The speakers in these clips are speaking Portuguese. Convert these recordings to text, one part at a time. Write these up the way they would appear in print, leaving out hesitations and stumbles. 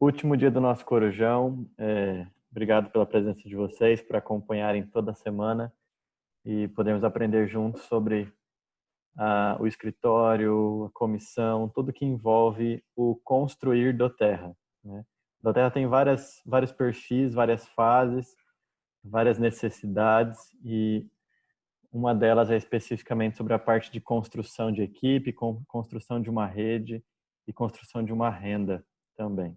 Último dia do nosso Corujão. Obrigado pela presença de vocês, por acompanharem toda semana e podemos aprender juntos sobre o escritório, a comissão, tudo que envolve o construir do Terra, né? Do Terra tem vários perfis, várias fases, várias necessidades e uma delas é especificamente sobre a parte de construção de equipe, construção de uma rede e construção de uma renda também.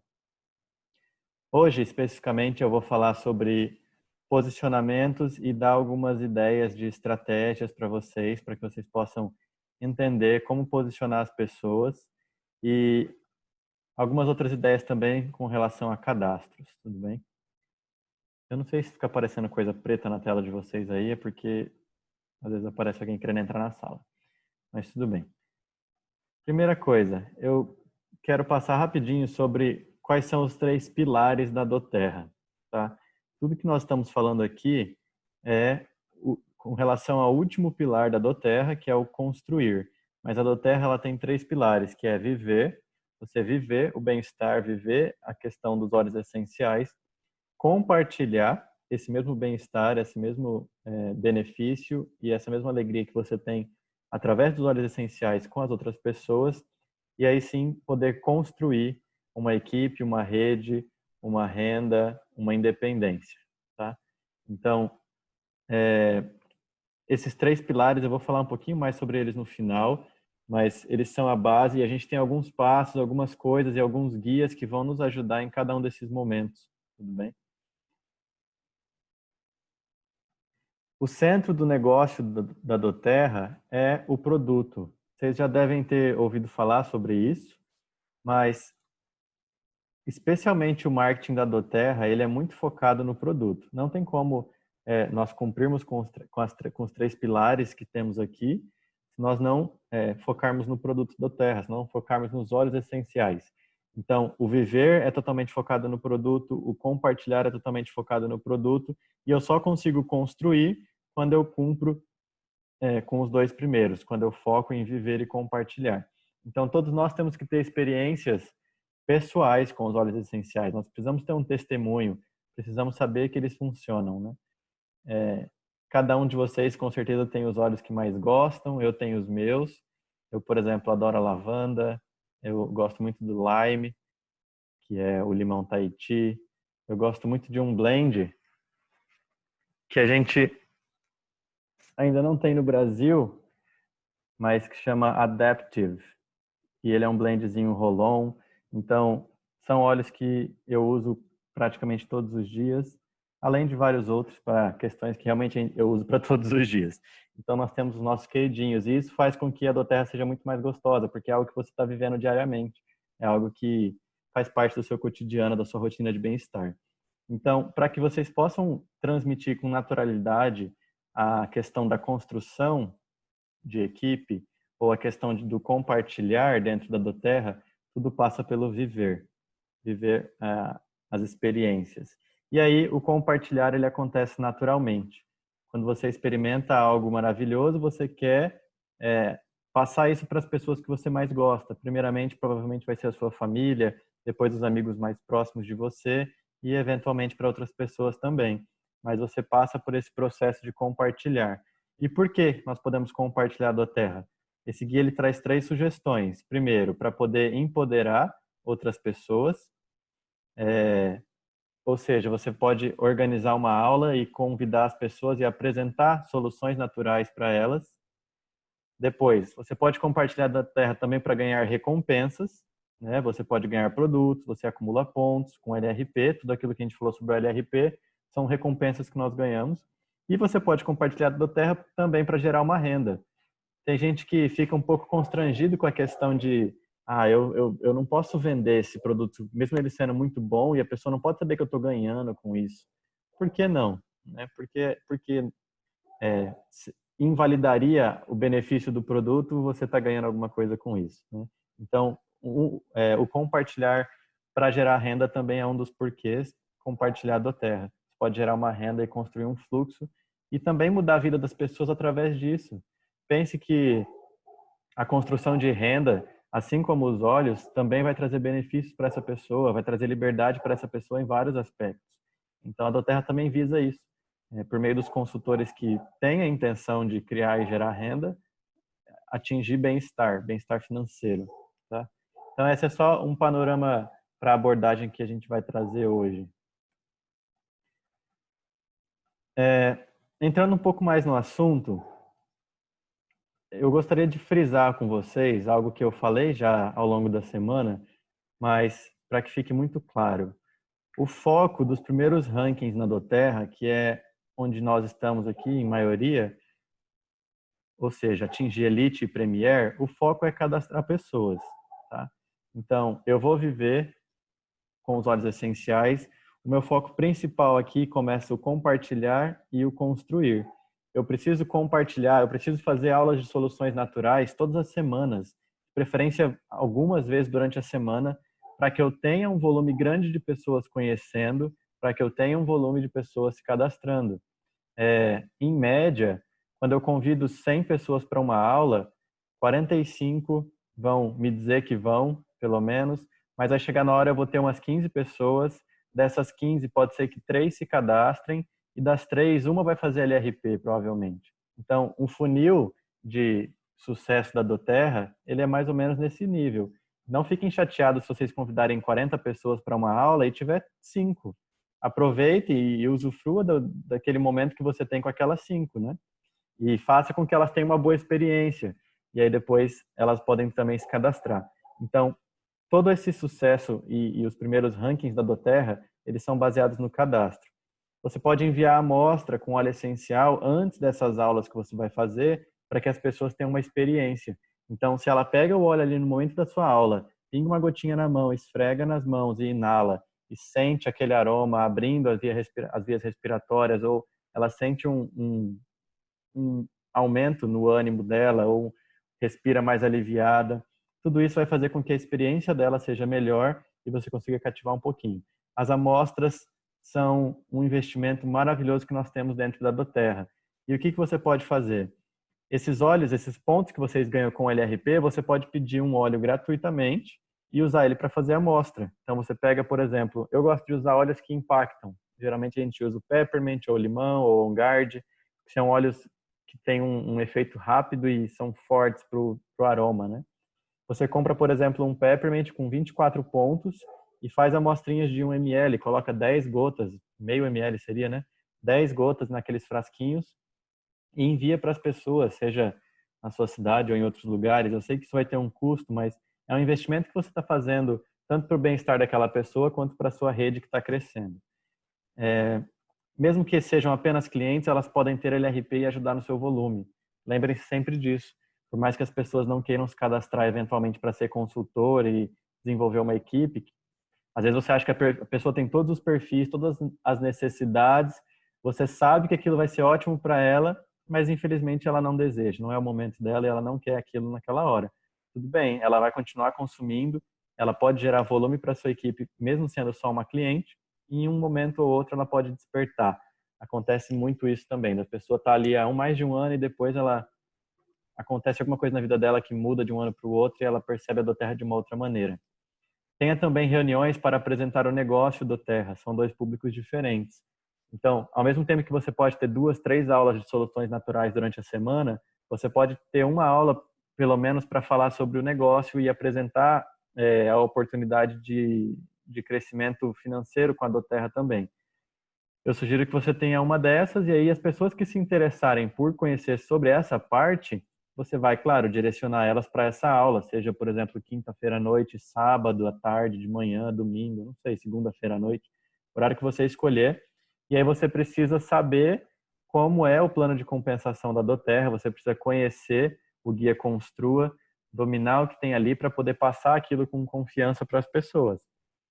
Hoje, especificamente, eu vou falar sobre posicionamentos e dar algumas ideias de estratégias para que vocês possam entender como posicionar as pessoas e algumas outras ideias também com relação a cadastros, tudo bem? Eu não sei se fica aparecendo coisa preta na tela de vocês aí, é porque às vezes aparece alguém querendo entrar na sala, mas tudo bem. Primeira coisa, eu quero passar rapidinho sobre quais são os 3 pilares da doTERRA, tá? Tudo que nós estamos falando aqui é com relação ao último pilar da doTERRA, que é o construir. Mas a doTERRA ela tem 3 pilares, que é viver, você viver o bem-estar, viver a questão dos óleos essenciais, compartilhar esse mesmo bem-estar, esse mesmo benefício e essa mesma alegria que você tem através dos óleos essenciais com as outras pessoas, e aí sim poder construir uma equipe, uma rede, uma renda, uma independência, tá? Então, esses 3 pilares, eu vou falar um pouquinho mais sobre eles no final, mas eles são a base e a gente tem alguns passos, algumas coisas e alguns guias que vão nos ajudar em cada um desses momentos, tudo bem? O centro do negócio da doTERRA é o produto. Vocês já devem ter ouvido falar sobre isso, mas especialmente o marketing da doTERRA, ele é muito focado no produto. Não tem como nós cumprirmos com os 3 pilares que temos aqui, se nós não focarmos no produto doTERRA, se não focarmos nos óleos essenciais. Então, o viver é totalmente focado no produto, o compartilhar é totalmente focado no produto, e eu só consigo construir quando eu cumpro com os 2 primeiros, quando eu foco em viver e compartilhar. Então, todos nós temos que ter experiências pessoais com os óleos essenciais. Nós precisamos ter um testemunho, precisamos saber que eles funcionam, né? Cada um de vocês com certeza tem os óleos que mais gostam, eu tenho os meus. Eu, por exemplo, adoro a lavanda, eu gosto muito do lime, que é o limão Tahiti. Eu gosto muito de um blend que a gente ainda não tem no Brasil, mas que chama Adaptive. E ele é um blendzinho roll-on. Então, são óleos que eu uso praticamente todos os dias, além de vários outros para questões que realmente eu uso para todos os dias. Então, nós temos os nossos queridinhos e isso faz com que a doTERRA seja muito mais gostosa, porque é algo que você está vivendo diariamente. É algo que faz parte do seu cotidiano, da sua rotina de bem-estar. Então, para que vocês possam transmitir com naturalidade a questão da construção de equipe ou a questão do compartilhar dentro da doTERRA, tudo passa pelo viver as experiências. E aí o compartilhar ele acontece naturalmente. Quando você experimenta algo maravilhoso, você quer passar isso para as pessoas que você mais gosta. Primeiramente, provavelmente vai ser a sua família, depois os amigos mais próximos de você e eventualmente para outras pessoas também. Mas você passa por esse processo de compartilhar. E por que nós podemos compartilhar a doTERRA? Esse guia ele traz 3 sugestões. Primeiro, para poder empoderar outras pessoas, ou seja, você pode organizar uma aula e convidar as pessoas e apresentar soluções naturais para elas. Depois, você pode compartilhar a doTERRA também para ganhar recompensas, né? Você pode ganhar produtos, você acumula pontos com LRP, tudo aquilo que a gente falou sobre o LRP são recompensas que nós ganhamos. E você pode compartilhar a doTERRA também para gerar uma renda. Tem gente que fica um pouco constrangido com a questão de eu não posso vender esse produto, mesmo ele sendo muito bom, e a pessoa não pode saber que eu estou ganhando com isso. Por que não? Né? Porque invalidaria o benefício do produto, você está ganhando alguma coisa com isso. Né? Então, o compartilhar para gerar renda também é um dos porquês compartilhar do Terra. Você pode gerar uma renda e construir um fluxo e também mudar a vida das pessoas através disso. Pense que a construção de renda assim como os olhos, também vai trazer benefícios para essa pessoa, vai trazer liberdade para essa pessoa em vários aspectos. Então, a doTERRA também visa isso, por meio dos consultores que têm a intenção de criar e gerar renda, atingir bem-estar financeiro, tá? Então, esse é só um panorama para a abordagem que a gente vai trazer hoje. Entrando um pouco mais no assunto, eu gostaria de frisar com vocês algo que eu falei já ao longo da semana, mas para que fique muito claro. O foco dos primeiros rankings na doTERRA, que é onde nós estamos aqui em maioria, ou seja, atingir Elite e Premier, o foco é cadastrar pessoas, tá? Então, eu vou viver com os olhos essenciais. O meu foco principal aqui começa o compartilhar e o construir. Eu preciso compartilhar, eu preciso fazer aulas de soluções naturais todas as semanas, de preferência algumas vezes durante a semana, para que eu tenha um volume grande de pessoas conhecendo, para que eu tenha um volume de pessoas se cadastrando. Em média, quando eu convido 100 pessoas para uma aula, 45 vão me dizer que vão, pelo menos, mas vai chegar na hora eu vou ter umas 15 pessoas, dessas 15 pode ser que 3 se cadastrem e das 3, uma vai fazer LRP, provavelmente. Então, um funil de sucesso da doTERRA, ele é mais ou menos nesse nível. Não fiquem chateados se vocês convidarem 40 pessoas para uma aula e tiver 5. Aproveite e usufrua daquele momento que você tem com aquelas 5, né? E faça com que elas tenham uma boa experiência. E aí depois elas podem também se cadastrar. Então, todo esse sucesso e os primeiros rankings da doTERRA, eles são baseados no cadastro. Você pode enviar a amostra com óleo essencial antes dessas aulas que você vai fazer, para que as pessoas tenham uma experiência. Então, se ela pega o óleo ali no momento da sua aula, pinga uma gotinha na mão, esfrega nas mãos e inala, e sente aquele aroma abrindo as vias respiratórias, ou ela sente um aumento no ânimo dela, ou respira mais aliviada, tudo isso vai fazer com que a experiência dela seja melhor e você consiga cativar um pouquinho. As amostras são um investimento maravilhoso que nós temos dentro da doTERRA. E o que você pode fazer? Esses óleos, esses pontos que vocês ganham com o LRP, você pode pedir um óleo gratuitamente e usar ele para fazer a amostra. Então você pega, por exemplo, eu gosto de usar óleos que impactam. Geralmente a gente usa o peppermint ou limão ou on guard, que são óleos que têm um efeito rápido e são fortes para o aroma, né? Você compra, por exemplo, um peppermint com 24 pontos e faz amostrinhas de 1 ml, coloca 10 gotas, meio ml seria, né? 10 gotas naqueles frasquinhos e envia para as pessoas, seja na sua cidade ou em outros lugares. Eu sei que isso vai ter um custo, mas é um investimento que você está fazendo tanto para o bem-estar daquela pessoa quanto para a sua rede que está crescendo. Mesmo que sejam apenas clientes, elas podem ter LRP e ajudar no seu volume. Lembrem-se sempre disso. Por mais que as pessoas não queiram se cadastrar eventualmente para ser consultor e desenvolver uma equipe, às vezes você acha que a pessoa tem todos os perfis, todas as necessidades, você sabe que aquilo vai ser ótimo para ela, mas infelizmente ela não deseja, não é o momento dela e ela não quer aquilo naquela hora. Tudo bem, ela vai continuar consumindo, ela pode gerar volume para sua equipe, mesmo sendo só uma cliente, e em um momento ou outro ela pode despertar. Acontece muito isso também, da pessoa estar ali há mais de um ano e depois acontece alguma coisa na vida dela que muda de um ano para o outro e ela percebe a doTERRA de uma outra maneira. Tenha também reuniões para apresentar o negócio doTERRA, são 2 públicos diferentes. Então, ao mesmo tempo que você pode ter 2, 3 aulas de soluções naturais durante a semana, você pode ter uma aula, pelo menos, para falar sobre o negócio e apresentar a oportunidade de crescimento financeiro com a doTERRA também. Eu sugiro que você tenha uma dessas e aí as pessoas que se interessarem por conhecer sobre essa parte, você vai, claro, direcionar elas para essa aula, seja, por exemplo, quinta-feira à noite, sábado à tarde, de manhã, domingo, não sei, segunda-feira à noite, horário que você escolher. E aí você precisa saber como é o plano de compensação da doTERRA, você precisa conhecer o guia Construa, dominar o que tem ali para poder passar aquilo com confiança para as pessoas.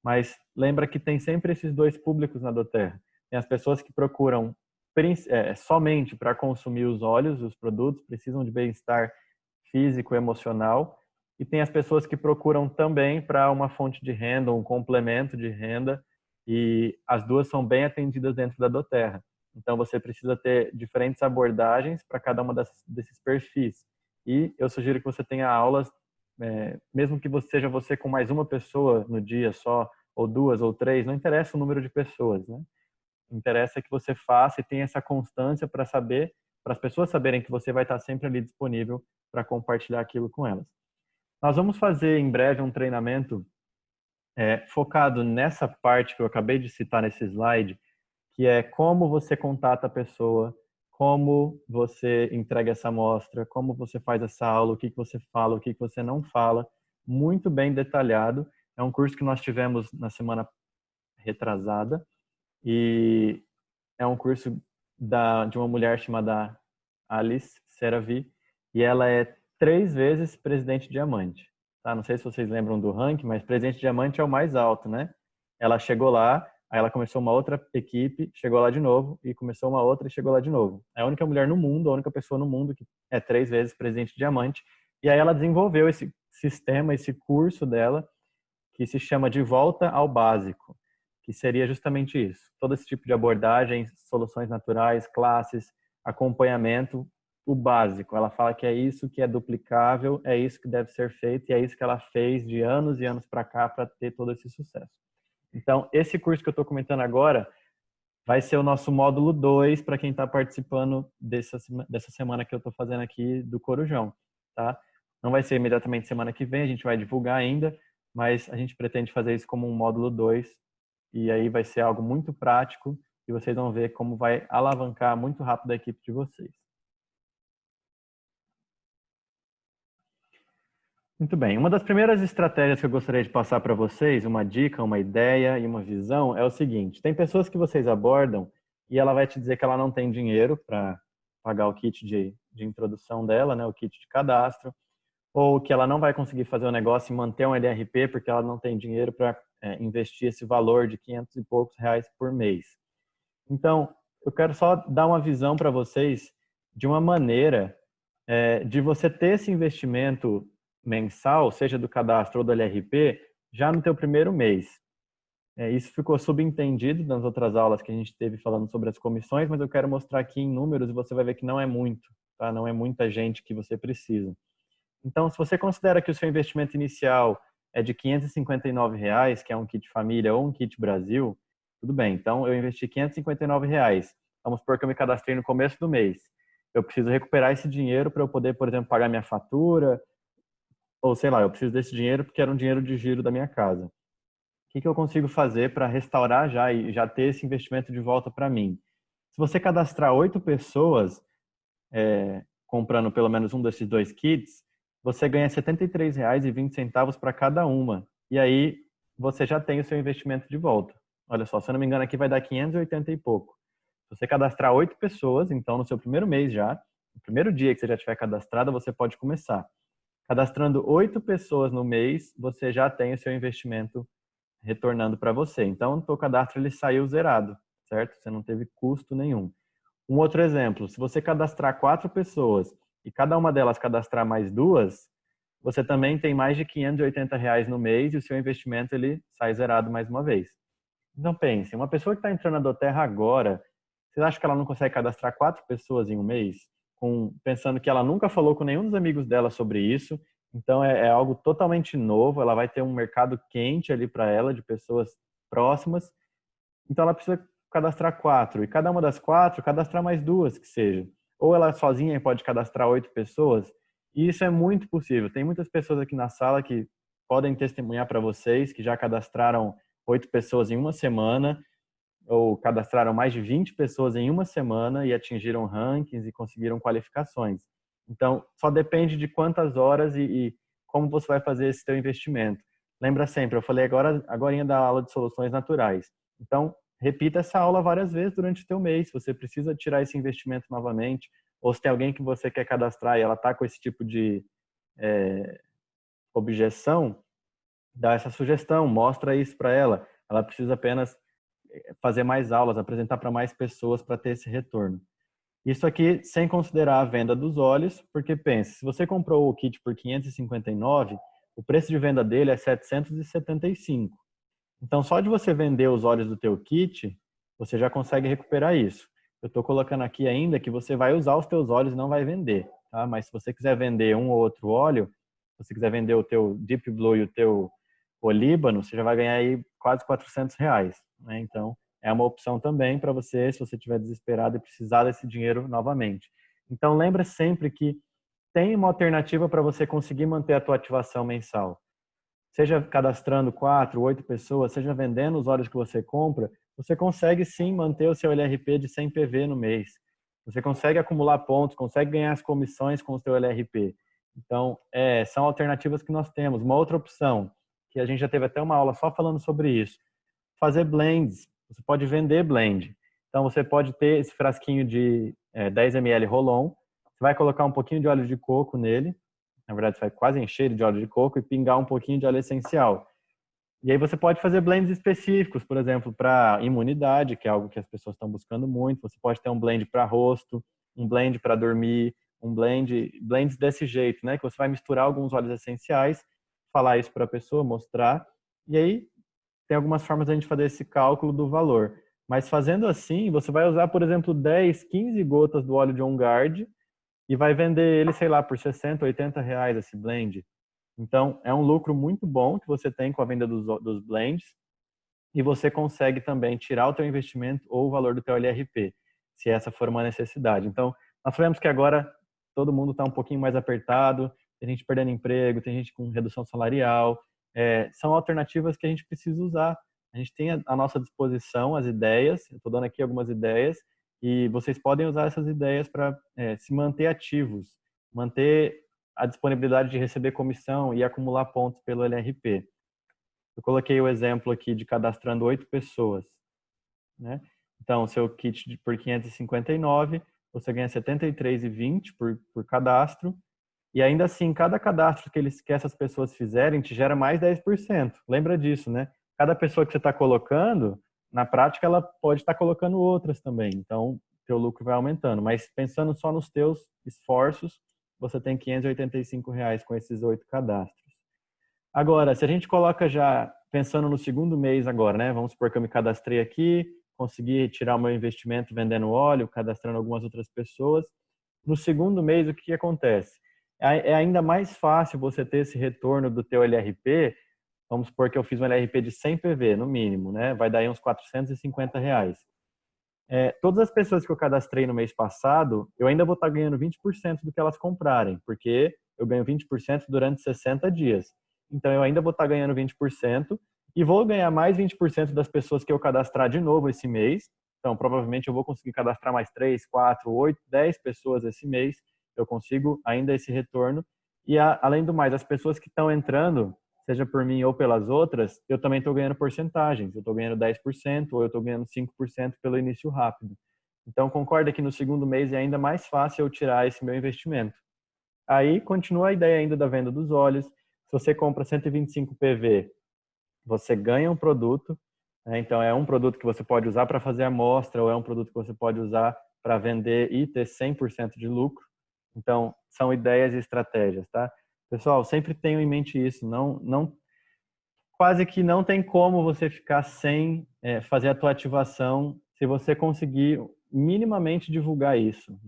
Mas lembra que tem sempre esses 2 públicos na doTERRA. Tem as pessoas que procuram somente para consumir os óleos, os produtos, precisam de bem-estar físico e emocional. E tem as pessoas que procuram também para uma fonte de renda, um complemento de renda. E as duas são bem atendidas dentro da doTERRA. Então, você precisa ter diferentes abordagens para cada uma desses perfis. E eu sugiro que você tenha aulas mesmo que seja você com mais uma pessoa no dia só, ou duas ou três, não interessa o número de pessoas, né? Interessa que você faça e tenha essa constância para saber, para as pessoas saberem que você vai estar sempre ali disponível para compartilhar aquilo com elas. Nós vamos fazer em breve um treinamento focado nessa parte que eu acabei de citar nesse slide, que é como você contata a pessoa, como você entrega essa amostra, como você faz essa aula, o que você fala, o que você não fala, muito bem detalhado. É um curso que nós tivemos na semana retrasada e é um curso de uma mulher chamada Alice Seravi e ela é 3 vezes presidente diamante. Tá? Não sei se vocês lembram do ranking, mas presidente diamante é o mais alto, né? Ela chegou lá, aí ela começou uma outra equipe, chegou lá de novo, e começou uma outra e chegou lá de novo. É a única mulher no mundo, a única pessoa no mundo que é 3 vezes presidente diamante. E aí ela desenvolveu esse sistema, esse curso dela, que se chama De Volta ao Básico, que seria justamente isso. Todo esse tipo de abordagem, soluções naturais, classes, acompanhamento, o básico. Ela fala que é isso que é duplicável, é isso que deve ser feito e é isso que ela fez de anos e anos para cá para ter todo esse sucesso. Então, esse curso que eu estou comentando agora vai ser o nosso módulo 2 para quem está participando dessa semana que eu estou fazendo aqui do Corujão, tá? Não vai ser imediatamente semana que vem, a gente vai divulgar ainda, mas a gente pretende fazer isso como um módulo 2 e aí vai ser algo muito prático e vocês vão ver como vai alavancar muito rápido a equipe de vocês. Muito bem. Uma das primeiras estratégias que eu gostaria de passar para vocês, uma dica, uma ideia e uma visão, é o seguinte. Tem pessoas que vocês abordam e ela vai te dizer que ela não tem dinheiro para pagar o kit de introdução dela, né, o kit de cadastro, ou que ela não vai conseguir fazer o negócio e manter um LRP porque ela não tem dinheiro para investir esse valor de 500 e poucos reais por mês. Então, eu quero só dar uma visão para vocês de uma maneira de você ter esse investimento mensal, seja do cadastro ou do LRP, já no teu primeiro mês. Isso ficou subentendido nas outras aulas que a gente teve falando sobre as comissões, mas eu quero mostrar aqui em números e você vai ver que não é muito, tá? Não é muita gente que você precisa. Então, se você considera que o seu investimento inicial é de R$ 559, que é um kit família ou um kit Brasil, tudo bem. Então, eu investi R$ 559. Vamos supor que eu me cadastrei no começo do mês. Eu preciso recuperar esse dinheiro para eu poder, por exemplo, pagar minha fatura, ou sei lá, eu preciso desse dinheiro porque era um dinheiro de giro da minha casa. O que eu consigo fazer para restaurar já e já ter esse investimento de volta para mim? Se você cadastrar 8 pessoas comprando pelo menos um desses 2 kits, você ganha R$ 73,20 para cada uma. E aí você já tem o seu investimento de volta. Olha só, se eu não me engano aqui vai dar 580 e pouco. Se você cadastrar 8 pessoas, então no seu primeiro mês já, no primeiro dia que você já tiver cadastrada, você pode começar. Cadastrando 8 pessoas no mês, você já tem o seu investimento retornando para você. Então, o seu cadastro ele saiu zerado, certo? Você não teve custo nenhum. Um outro exemplo, se você cadastrar 4 pessoas e cada uma delas cadastrar mais 2, você também tem mais de R$ 580 no mês e o seu investimento ele sai zerado mais uma vez. Então pense, uma pessoa que está entrando na Doterra agora, você acha que ela não consegue cadastrar 4 pessoas em um mês? Pensando que ela nunca falou com nenhum dos amigos dela sobre isso, então é algo totalmente novo, ela vai ter um mercado quente ali para ela, de pessoas próximas, então ela precisa cadastrar 4, e cada uma das 4, cadastrar mais 2 que seja. Ou ela sozinha pode cadastrar 8 pessoas, e isso é muito possível. Tem muitas pessoas aqui na sala que podem testemunhar para vocês, que já cadastraram 8 pessoas em uma semana, ou cadastraram mais de 20 pessoas em uma semana e atingiram rankings e conseguiram qualificações. Então, só depende de quantas horas e como você vai fazer esse seu investimento. Lembra sempre, eu falei agora da aula de soluções naturais. Então, repita essa aula várias vezes durante o teu mês. Se você precisa tirar esse investimento novamente, ou se tem alguém que você quer cadastrar e ela está com esse tipo de objeção, dá essa sugestão, mostra isso para ela. Ela precisa apenas fazer mais aulas, apresentar para mais pessoas para ter esse retorno. Isso aqui sem considerar a venda dos óleos, porque pense, se você comprou o kit por 559, o preço de venda dele é 775. Então, só de você vender os óleos do teu kit, você já consegue recuperar isso. Eu estou colocando aqui ainda que você vai usar os teus óleos e não vai vender, tá? Mas se você quiser vender um ou outro óleo, Se você quiser vender o teu Deep Blue e o teu Olíbano, você já vai ganhar aí quase R$ 400, né? Então, é uma opção também para você, se você estiver desesperado e precisar desse dinheiro novamente. Então, lembra sempre que tem uma alternativa para você conseguir manter a tua ativação mensal. Seja cadastrando 4, 8 pessoas, seja vendendo os óleos que você compra, você consegue sim manter o seu LRP de 100 PV no mês. Você consegue acumular pontos, consegue ganhar as comissões com o seu LRP. Então, são alternativas que nós temos. Uma outra opção, que a gente já teve até uma aula só falando sobre isso, fazer blends. Você pode vender blend. Então, você pode ter esse frasquinho de 10 ml Rolon, você vai colocar um pouquinho de óleo de coco nele, na verdade, você vai quase encher de óleo de coco e pingar um pouquinho de óleo essencial. E aí você pode fazer blends específicos, por exemplo, para imunidade, que é algo que as pessoas estão buscando muito. Você pode ter um blend para rosto, um blend para dormir, blends desse jeito, né? Que você vai misturar alguns óleos essenciais, falar isso para a pessoa, mostrar. E aí tem algumas formas de a gente fazer esse cálculo do valor. Mas fazendo assim, você vai usar, por exemplo, 10, 15 gotas do óleo de On Guard e vai vender ele, sei lá, por 60, R$ 80 esse blend. Então, é um lucro muito bom que você tem com a venda dos blends e você consegue também tirar o teu investimento ou o valor do teu LRP, se essa for uma necessidade. Então, nós sabemos que agora todo mundo está um pouquinho mais apertado, tem gente perdendo emprego, tem gente com redução salarial, são alternativas que a gente precisa usar. A gente tem à nossa disposição as ideias, eu estou dando aqui algumas ideias, e vocês podem usar essas ideias para se manter ativos, manter a disponibilidade de receber comissão e acumular pontos pelo LRP. Eu coloquei o exemplo aqui de cadastrando 8 pessoas, né? Então, o seu kit por 559, você ganha 73,20 por cadastro, e ainda assim, cada cadastro que essas pessoas fizerem te gera mais 10%. Lembra disso, né? Cada pessoa que você está colocando, na prática, ela pode estar colocando outras também. Então, teu lucro vai aumentando. Mas pensando só nos teus esforços, você tem R$ 585 com esses 8 cadastros. Agora, se a gente coloca já, pensando no segundo mês agora, né? Vamos supor que eu me cadastrei aqui, consegui tirar o meu investimento vendendo óleo, cadastrando algumas outras pessoas. No segundo mês, o que acontece? É ainda mais fácil você ter esse retorno do teu LRP. Vamos supor que eu fiz um LRP de 100 PV, no mínimo, né? Vai dar aí uns R$ 450. Todas as pessoas que eu cadastrei no mês passado, eu ainda vou estar ganhando 20% do que elas comprarem, porque eu ganho 20% durante 60 dias. Então, eu ainda vou estar ganhando 20% e vou ganhar mais 20% das pessoas que eu cadastrar de novo esse mês. Então, provavelmente eu vou conseguir cadastrar mais 3, 4, 8, 10 pessoas esse mês. Eu consigo ainda esse retorno. E, além do mais, as pessoas que estão entrando, seja por mim ou pelas outras, eu também estou ganhando porcentagens. Eu estou ganhando 10% ou eu estou ganhando 5% pelo início rápido. Então, concorda que no segundo mês é ainda mais fácil eu tirar esse meu investimento. Aí, continua a ideia ainda da venda dos óleos. Se você compra 125 PV, você ganha um produto. Né? Então, é um produto que você pode usar para fazer amostra ou é um produto que você pode usar para vender e ter 100% de lucro. Então, são ideias e estratégias, tá? Pessoal, sempre tenham em mente isso. Quase que não tem como você ficar sem fazer a tua ativação se você conseguir minimamente divulgar isso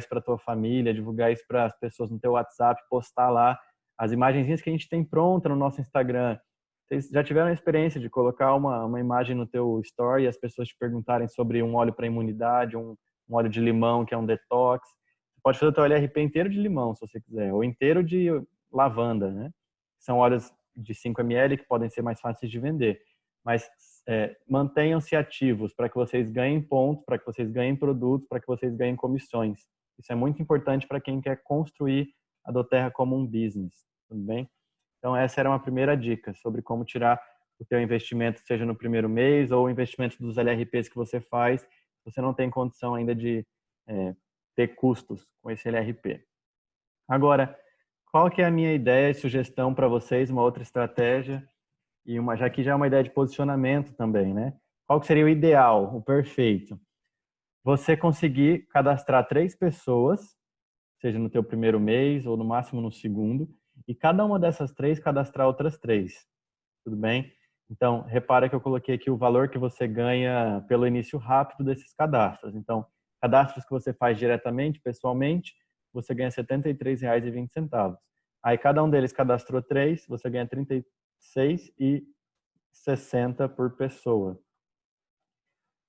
para a tua família, divulgar isso para as pessoas no teu WhatsApp, postar lá as imagenzinhas que a gente tem pronta no nosso Instagram. Vocês já tiveram a experiência de colocar uma imagem no teu story e as pessoas te perguntarem sobre um óleo para imunidade, um óleo de limão que é um detox? Você pode fazer o teu LRP inteiro de limão, se você quiser, ou inteiro de lavanda, né? São óleos de 5 ml que podem ser mais fáceis de vender. Mas mantenham-se ativos para que vocês ganhem pontos, para que vocês ganhem produtos, para que vocês ganhem comissões. Isso é muito importante para quem quer construir a doTERRA como um business, tudo bem? Então essa era uma primeira dica sobre como tirar o teu investimento, seja no primeiro mês ou o investimento dos LRPs que você faz, você não tem condição ainda de ter custos com esse LRP. Agora, qual que é a minha ideia e sugestão para vocês, uma outra estratégia e já que já é uma ideia de posicionamento também, né? Qual que seria o ideal, o perfeito? Você conseguir cadastrar 3 pessoas, seja no teu primeiro mês ou no máximo no segundo, e cada uma dessas 3 cadastrar outras 3. Tudo bem? Então, repara que eu coloquei aqui o valor que você ganha pelo início rápido desses cadastros. Então, cadastros que você faz diretamente, pessoalmente, você ganha R$ 73,20. Aí cada um deles cadastrou 3, você ganha 36,60 por pessoa.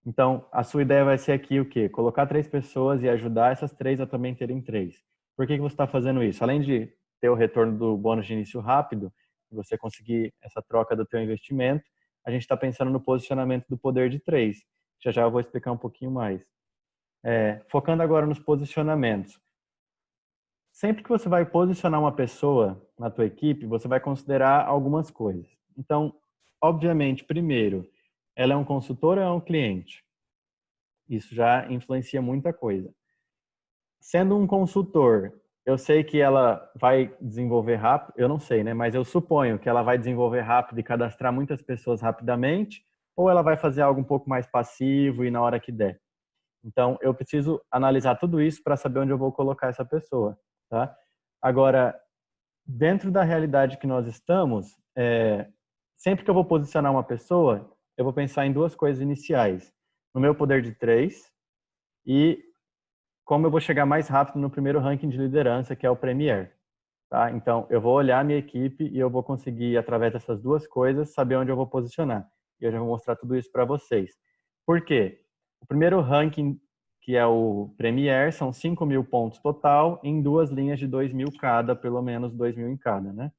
Então, a sua ideia vai ser aqui o quê? Colocar 3 pessoas e ajudar essas 3 a também terem 3. Por que você está fazendo isso? Além de ter o retorno do bônus de início rápido, você conseguir essa troca do teu investimento, a gente está pensando no posicionamento do poder de 3. Já já eu vou explicar um pouquinho mais. Focando agora nos posicionamentos. Sempre que você vai posicionar uma pessoa na tua equipe, você vai considerar algumas coisas. Então, obviamente, primeiro, ela é um consultor ou é um cliente? Isso já influencia muita coisa. Sendo um consultor, eu sei que ela vai desenvolver rápido, eu não sei, né? Mas eu suponho que ela vai desenvolver rápido e cadastrar muitas pessoas rapidamente, ou ela vai fazer algo um pouco mais passivo e na hora que der. Então, eu preciso analisar tudo isso para saber onde eu vou colocar essa pessoa, tá? Agora, dentro da realidade que nós estamos, sempre que eu vou posicionar uma pessoa, eu vou pensar em 2 coisas iniciais. No meu poder de 3 e como eu vou chegar mais rápido no primeiro ranking de liderança, que é o Premier. Tá? Então, eu vou olhar a minha equipe e eu vou conseguir, através dessas 2 coisas, saber onde eu vou posicionar. E eu já vou mostrar tudo isso para vocês. Por quê? O primeiro ranking, que é o Premier, são 5.000 pontos total em 2 linhas de 2.000 cada, pelo menos 2.000 em cada, né?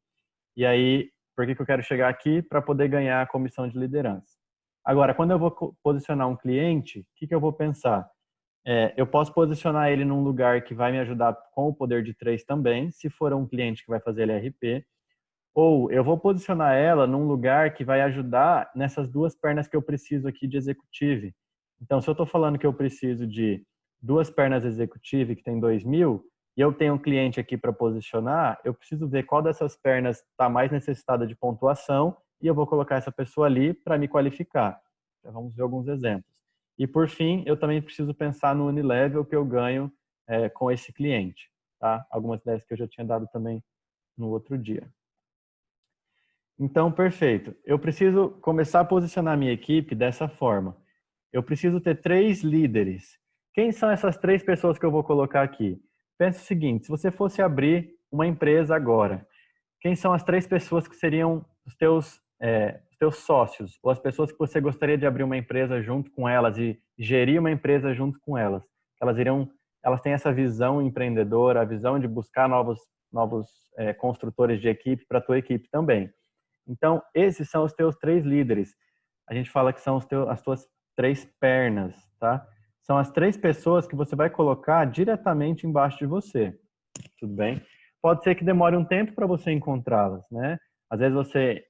E aí, por que eu quero chegar aqui? Para poder ganhar a comissão de liderança. Agora, quando eu vou posicionar um cliente, o que eu vou pensar? Eu posso posicionar ele num lugar que vai me ajudar com o poder de 3 também, se for um cliente que vai fazer LRP, ou eu vou posicionar ela num lugar que vai ajudar nessas 2 pernas que eu preciso aqui de executive. Então, se eu estou falando que eu preciso de 2 pernas executive que tem 2.000, e eu tenho um cliente aqui para posicionar, eu preciso ver qual dessas pernas está mais necessitada de pontuação e eu vou colocar essa pessoa ali para me qualificar. Então, vamos ver alguns exemplos. E, por fim, eu também preciso pensar no unilevel que eu ganho com esse cliente. Tá? Algumas ideias que eu já tinha dado também no outro dia. Então, perfeito. Eu preciso começar a posicionar a minha equipe dessa forma. Eu preciso ter 3 líderes. Quem são essas 3 pessoas que eu vou colocar aqui? Pensa o seguinte, se você fosse abrir uma empresa agora, quem são as 3 pessoas que seriam os teus sócios, ou as pessoas que você gostaria de abrir uma empresa junto com elas e gerir uma empresa junto com elas? Elas têm essa visão empreendedora, a visão de buscar novos construtores de equipe para a tua equipe também. Então, esses são os teus 3 líderes. A gente fala que são as tuas 3 pernas, tá? São as 3 pessoas que você vai colocar diretamente embaixo de você. Tudo bem? Pode ser que demore um tempo para você encontrá-las, né? Às vezes você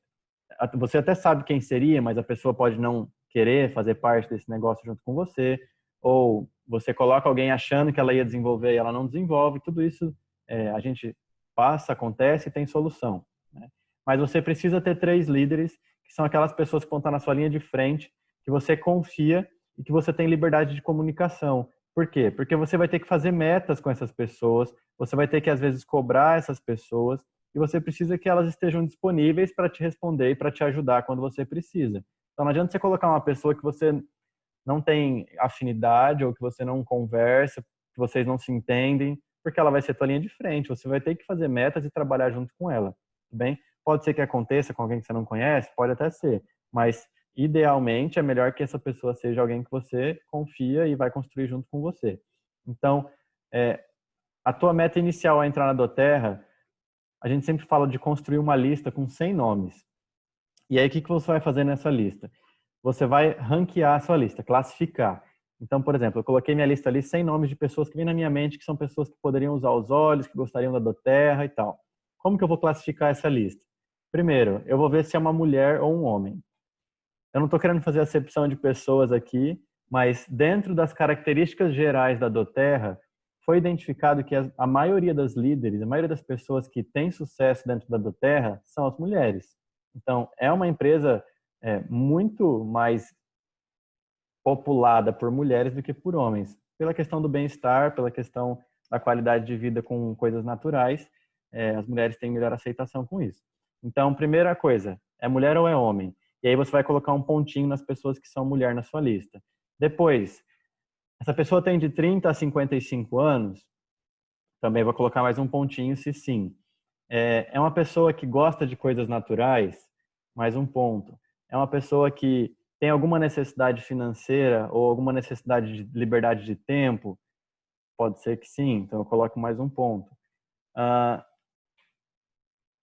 até sabe quem seria, mas a pessoa pode não querer fazer parte desse negócio junto com você, ou você coloca alguém achando que ela ia desenvolver e ela não desenvolve. Tudo isso a gente passa, acontece e tem solução, né? Mas você precisa ter 3 líderes, que são aquelas pessoas que vão estar na sua linha de frente, que você confia e que você tem liberdade de comunicação. Por quê? Porque você vai ter que fazer metas com essas pessoas, você vai ter que, às vezes, cobrar essas pessoas, e você precisa que elas estejam disponíveis para te responder e para te ajudar quando você precisa. Então, não adianta você colocar uma pessoa que você não tem afinidade ou que você não conversa, que vocês não se entendem, porque ela vai ser tua linha de frente. Você vai ter que fazer metas e trabalhar junto com ela, tudo bem? Pode ser que aconteça com alguém que você não conhece, pode até ser, mas idealmente é melhor que essa pessoa seja alguém que você confia e vai construir junto com você. Então, a tua meta inicial ao entrar na doTERRA, a gente sempre fala de construir uma lista com 100 nomes. E aí, o que você vai fazer nessa lista? Você vai ranquear a sua lista, classificar. Então, por exemplo, eu coloquei minha lista ali 100 nomes de pessoas que vêm na minha mente, que são pessoas que poderiam usar os olhos, que gostariam da doTERRA e tal. Como que eu vou classificar essa lista? Primeiro, eu vou ver se é uma mulher ou um homem. Eu não estou querendo fazer acepção de pessoas aqui, mas dentro das características gerais da doTERRA, foi identificado que a maioria das líderes, a maioria das pessoas que têm sucesso dentro da doTERRA são as mulheres. Então, é uma empresa muito mais populada por mulheres do que por homens, pela questão do bem-estar, pela questão da qualidade de vida com coisas naturais, as mulheres têm melhor aceitação com isso. Então, primeira coisa, é mulher ou é homem? E aí você vai colocar um pontinho nas pessoas que são mulher na sua lista. Depois, essa pessoa tem de 30 a 55 anos, também vou colocar mais um pontinho se sim. É uma pessoa que gosta de coisas naturais? Mais um ponto. É uma pessoa que tem alguma necessidade financeira ou alguma necessidade de liberdade de tempo? Pode ser que sim, então eu coloco mais um ponto.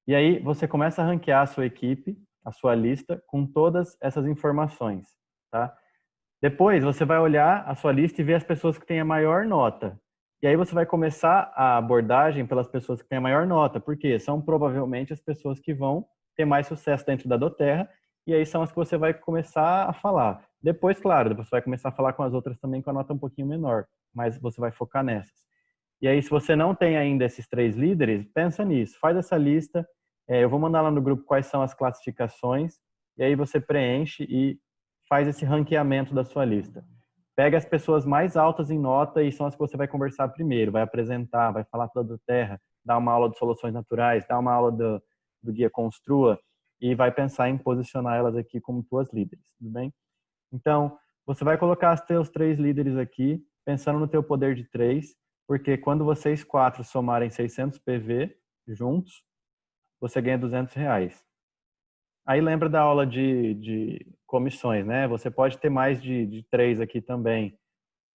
E aí você começa a ranquear a sua equipe, a sua lista, com todas essas informações, tá? Depois você vai olhar a sua lista e ver as pessoas que têm a maior nota. E aí você vai começar a abordagem pelas pessoas que têm a maior nota, porque são provavelmente as pessoas que vão ter mais sucesso dentro da doTERRA, e aí são as que você vai começar a falar. Depois, claro, depois você vai começar a falar com as outras também com a nota um pouquinho menor, mas você vai focar nessas. E aí, se você não tem ainda esses 3 líderes, pensa nisso, faz essa lista. Eu vou mandar lá no grupo quais são as classificações, e aí você preenche e faz esse ranqueamento da sua lista. Pega as pessoas mais altas em nota e são as que você vai conversar primeiro, vai apresentar, vai falar da doTERRA, dar uma aula de soluções naturais, dar uma aula do Guia Construa e vai pensar em posicionar elas aqui como tuas líderes, tudo bem? Então, você vai colocar os teus 3 líderes aqui, pensando no teu poder de 3, porque quando vocês 4 somarem 600 PV juntos, você ganha R$200. Aí lembra da aula de comissões, né? Você pode ter mais de 3 aqui também,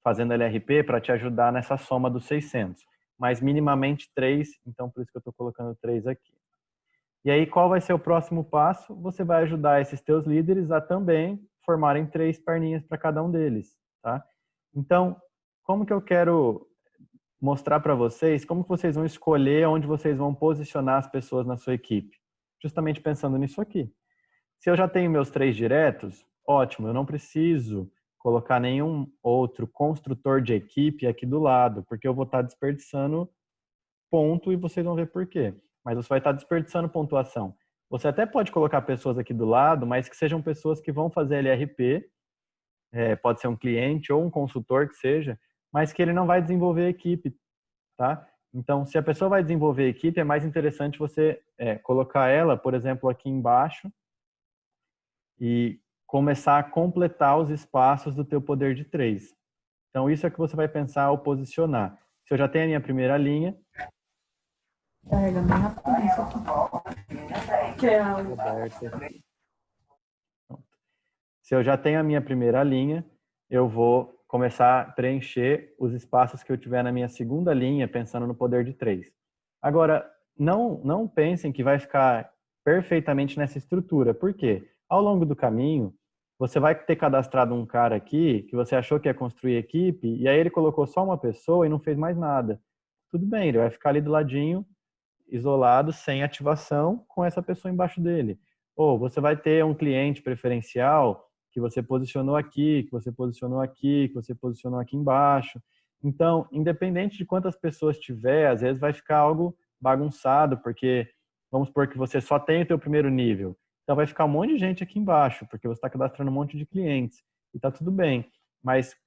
fazendo LRP para te ajudar nessa soma dos 600. Mas minimamente 3, então por isso que eu estou colocando 3 aqui. E aí qual vai ser o próximo passo? Você vai ajudar esses teus líderes a também formarem 3 perninhas para cada um deles, tá? Então, como que eu quero mostrar para vocês como que vocês vão escolher onde vocês vão posicionar as pessoas na sua equipe? Justamente pensando nisso aqui. Se eu já tenho meus 3 diretos, ótimo, eu não preciso colocar nenhum outro construtor de equipe aqui do lado, porque eu vou estar desperdiçando ponto e vocês vão ver por quê. Mas você vai estar desperdiçando pontuação. Você até pode colocar pessoas aqui do lado, mas que sejam pessoas que vão fazer LRP, pode ser um cliente ou um consultor que seja, mas que ele não vai desenvolver a equipe, tá? Então, se a pessoa vai desenvolver a equipe, é mais interessante você colocar ela, por exemplo, aqui embaixo, e começar a completar os espaços do teu poder de 3. Então, isso é que você vai pensar ao posicionar. Se eu já tenho a minha primeira linha... Carrega bem rapidinho isso aqui. Que é a... Se eu já tenho a minha primeira linha, eu vou começar a preencher os espaços que eu tiver na minha segunda linha, pensando no poder de 3. Agora, não pensem que vai ficar perfeitamente nessa estrutura. Por quê? Ao longo do caminho, você vai ter cadastrado um cara aqui que você achou que ia construir equipe e aí ele colocou só uma pessoa e não fez mais nada. Tudo bem, ele vai ficar ali do ladinho, isolado, sem ativação, com essa pessoa embaixo dele. Ou você vai ter um cliente preferencial que você posicionou aqui, que você posicionou aqui, que você posicionou aqui embaixo. Então, independente de quantas pessoas tiver, às vezes vai ficar algo bagunçado, porque vamos supor que você só tem o teu primeiro nível. Então vai ficar um monte de gente aqui embaixo, porque você está cadastrando um monte de clientes. E está tudo bem. Mas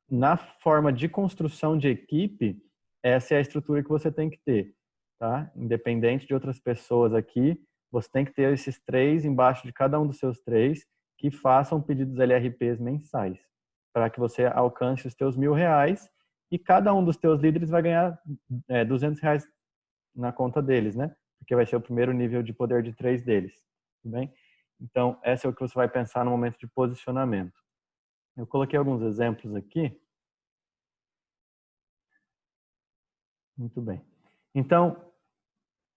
na forma de construção de equipe, essa é a estrutura que você tem que ter, tá? Independente de outras pessoas aqui, você tem que ter esses 3 embaixo de cada um dos seus 3 que façam pedidos LRPs mensais, para que você alcance os teus R$1.000 e cada um dos teus líderes vai ganhar R$200 na conta deles, né? Porque vai ser o primeiro nível de poder de 3 deles, tudo bem? Então, essa é o que você vai pensar no momento de posicionamento. Eu coloquei alguns exemplos aqui. Muito bem. Então,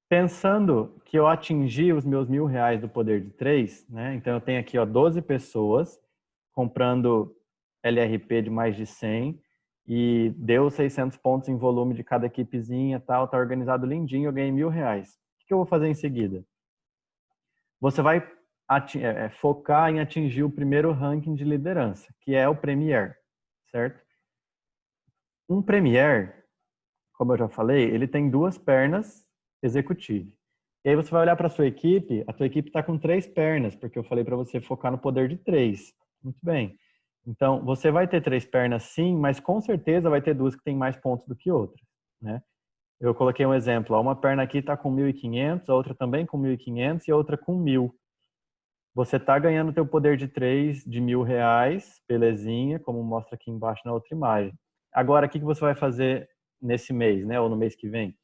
pensando que eu atingi os meus R$1.000 do poder de 3, né? Então eu tenho aqui 12 pessoas comprando LRP de mais de 100 e deu 600 pontos em volume de cada equipezinha, tal, tá organizado lindinho, eu ganhei R$1.000. O que eu vou fazer em seguida? Você vai focar em atingir o primeiro ranking de liderança, que é o Premier, certo? Um Premier, como eu já falei, ele tem 2 pernas executive. E aí você vai olhar para a tua equipe está com 3 pernas, porque eu falei para você focar no poder de 3. Muito bem. Então, você vai ter 3 pernas sim, mas com certeza vai ter 2 que têm mais pontos do que outras, né? Eu coloquei um exemplo, uma perna aqui está com 1.500, a outra também com 1.500 e a outra com 1.000. Você está ganhando o teu poder de 3 de R$1.000, belezinha, como mostra aqui embaixo na outra imagem. Agora, o que você vai fazer nesse mês, né, ou no mês que vem?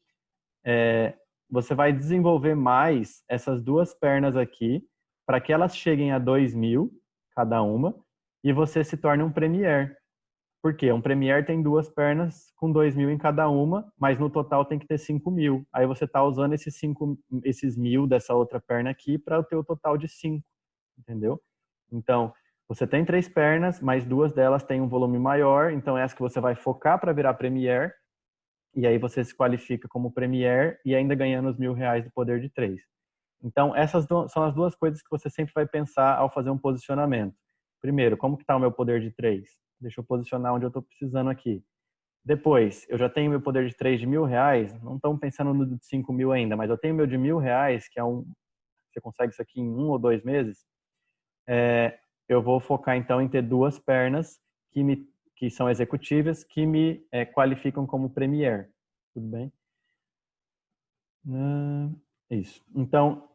você vai desenvolver mais essas duas pernas aqui para que elas cheguem a 2.000 cada uma e você se torne um Premier. Por quê? Um Premier tem duas pernas com 2.000 em cada uma, mas no total tem que ter 5.000. Aí você está usando esses 1.000 dessa outra perna aqui para ter o total de 5, entendeu? Então, você tem 3 pernas, mas 2 delas têm um volume maior, então essa que você vai focar para virar Premier, e aí você se qualifica como Premier e ainda ganhando os R$ 1.000 do poder de 3. Então, essas são as duas coisas que você sempre vai pensar ao fazer um posicionamento. Primeiro, como que está o meu poder de 3? Deixa eu posicionar onde eu estou precisando aqui. Depois, eu já tenho meu poder de 3 de R$ 1.000, não estamos pensando no de 5.000 ainda, mas eu tenho meu de R$ 1.000, que é você consegue isso aqui em 1 ou 2 meses. Eu vou focar então em ter duas pernas que são executivas, que me qualificam como Premier. Tudo bem? Isso. Então,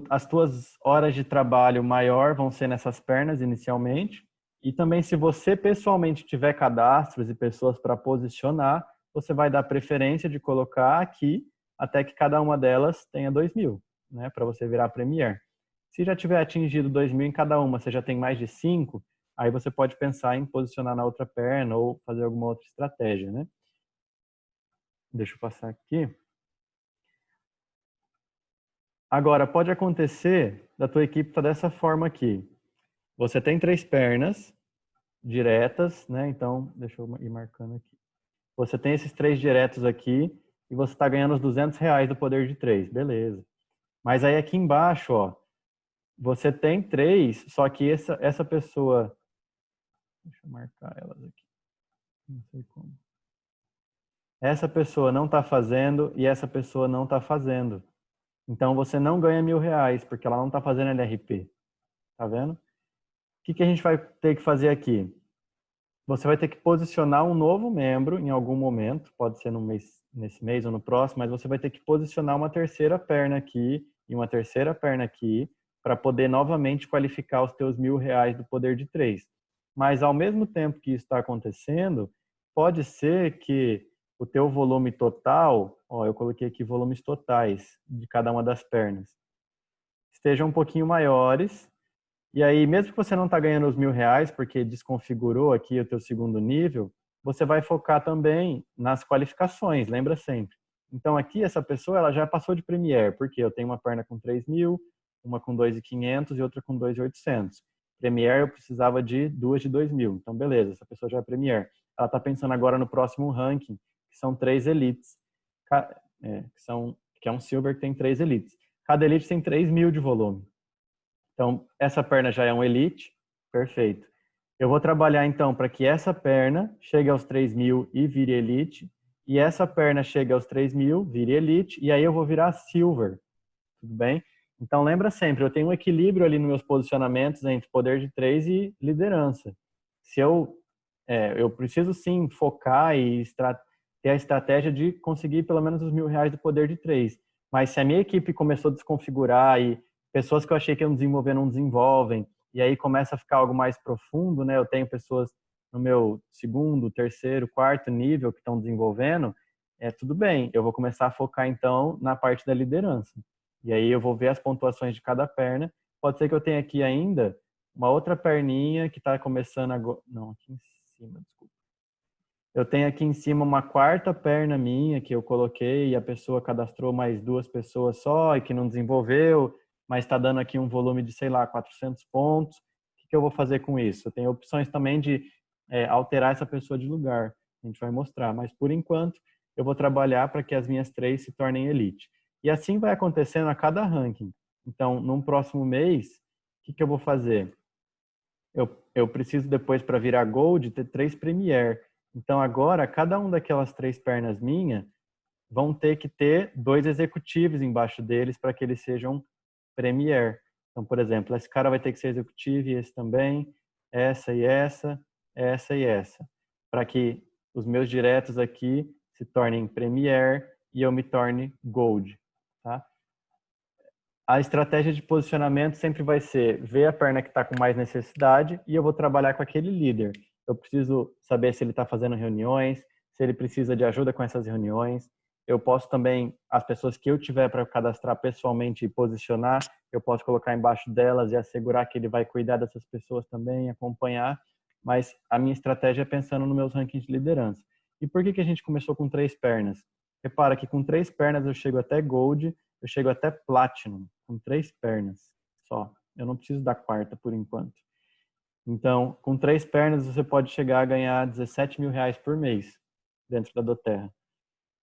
as tuas horas de trabalho maior vão ser nessas pernas inicialmente. E também, se você pessoalmente tiver cadastros e pessoas para posicionar, você vai dar preferência de colocar aqui até que cada uma delas tenha 2.000, né, para você virar Premier. Se já tiver atingido 2.000 em cada uma, você já tem mais de 5, aí você pode pensar em posicionar na outra perna ou fazer alguma outra estratégia, né? Deixa eu passar aqui. Agora, pode acontecer da tua equipe estar dessa forma aqui. Você tem 3 pernas diretas, né? Então, deixa eu ir marcando aqui. Você tem esses 3 diretos aqui e você está ganhando os R$ 200 do poder de 3. Beleza. Mas aí aqui embaixo, ó, você tem 3, só que essa pessoa... Deixa eu marcar elas aqui. Não sei como. Essa pessoa não está fazendo e essa pessoa não está fazendo. Então, você não ganha R$ 1.000, porque ela não está fazendo LRP. Tá vendo? O que a gente vai ter que fazer aqui? Você vai ter que posicionar um novo membro em algum momento, pode ser nesse mês ou no próximo, mas você vai ter que posicionar uma terceira perna aqui e uma terceira perna aqui para poder novamente qualificar os teus R$ 1.000 do poder de 3. Mas ao mesmo tempo que isso está acontecendo, pode ser que o teu volume total, ó, eu coloquei aqui volumes totais de cada uma das pernas, estejam um pouquinho maiores. E aí, mesmo que você não está ganhando os R$ 1.000, porque desconfigurou aqui o teu segundo nível, você vai focar também nas qualificações, lembra sempre. Então, aqui, essa pessoa ela já passou de Premier, porque eu tenho uma perna com 3.000, uma com 2.500 e outra com 2.800. Premier, eu precisava de 2 de 2.000. Então, beleza, essa pessoa já é Premier. Ela está pensando agora no próximo ranking, que são 3 elites, que é um Silver que tem 3 elites. Cada elite tem 3.000 de volume. Então, essa perna já é um elite, perfeito. Eu vou trabalhar, então, para que essa perna chegue aos 3.000 e vire elite, e essa perna chegue aos 3.000, vire elite, e aí eu vou virar silver, tudo bem? Então, lembra sempre, eu tenho um equilíbrio ali nos meus posicionamentos entre poder de 3 e liderança. Se eu preciso, sim, focar e ter a estratégia de conseguir pelo menos os R$ 1.000 do poder de 3. Mas se a minha equipe começou a desconfigurar e pessoas que eu achei que iam desenvolver não desenvolvem, e aí começa a ficar algo mais profundo, né? Eu tenho pessoas no meu segundo, terceiro, quarto nível que estão desenvolvendo, tudo bem, eu vou começar a focar então na parte da liderança. E aí eu vou ver as pontuações de cada perna. Pode ser que eu tenha aqui ainda uma outra perninha que está começando agora. Não, aqui em cima, desculpa. Eu tenho aqui em cima uma quarta perna minha que eu coloquei e a pessoa cadastrou mais 2 pessoas só e que não desenvolveu, mas está dando aqui um volume de, sei lá, 400 pontos. O que eu vou fazer com isso? Eu tenho opções também de alterar essa pessoa de lugar. A gente vai mostrar, mas por enquanto eu vou trabalhar para que as minhas 3 se tornem elite. E assim vai acontecendo a cada ranking. Então, num próximo mês, o que eu vou fazer? Eu preciso depois, para virar Gold, ter 3 Premier. Então, agora, cada um daquelas 3 pernas minhas vão ter que ter 2 executivos embaixo deles para que eles sejam Premier. Então, por exemplo, esse cara vai ter que ser executivo e esse também, essa e essa, essa e essa. Para que os meus diretos aqui se tornem Premier e eu me torne Gold. Tá? A estratégia de posicionamento sempre vai ser ver a perna que está com mais necessidade e eu vou trabalhar com aquele líder. Eu preciso saber se ele está fazendo reuniões, se ele precisa de ajuda com essas reuniões. Eu posso também, as pessoas que eu tiver para cadastrar pessoalmente e posicionar, eu posso colocar embaixo delas e assegurar que ele vai cuidar dessas pessoas também, acompanhar. Mas a minha estratégia é pensando nos meus rankings de liderança. E por que a gente começou com 3 pernas? Repara que com 3 pernas eu chego até Gold, eu chego até Platinum, com 3 pernas só. Eu não preciso da quarta por enquanto. Então, com 3 pernas você pode chegar a ganhar 17 mil reais por mês dentro da doTERRA.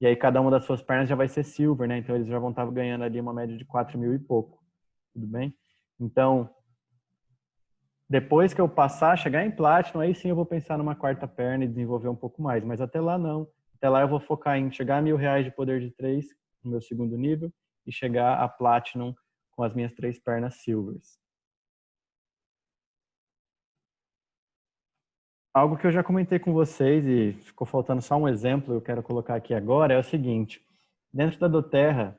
E aí cada uma das suas pernas já vai ser Silver, né? Então eles já vão estar ganhando ali uma média de 4 mil e pouco. Tudo bem? Então, depois que eu passar, chegar em Platinum, aí sim eu vou pensar numa quarta perna e desenvolver um pouco mais. Mas até lá não. Até lá eu vou focar em chegar a R$ 1.000 de poder de 3 no meu segundo nível e chegar a Platinum com as minhas 3 pernas Silvers. Algo que eu já comentei com vocês e ficou faltando só um exemplo, eu quero colocar aqui agora, é o seguinte. Dentro da doTERRA,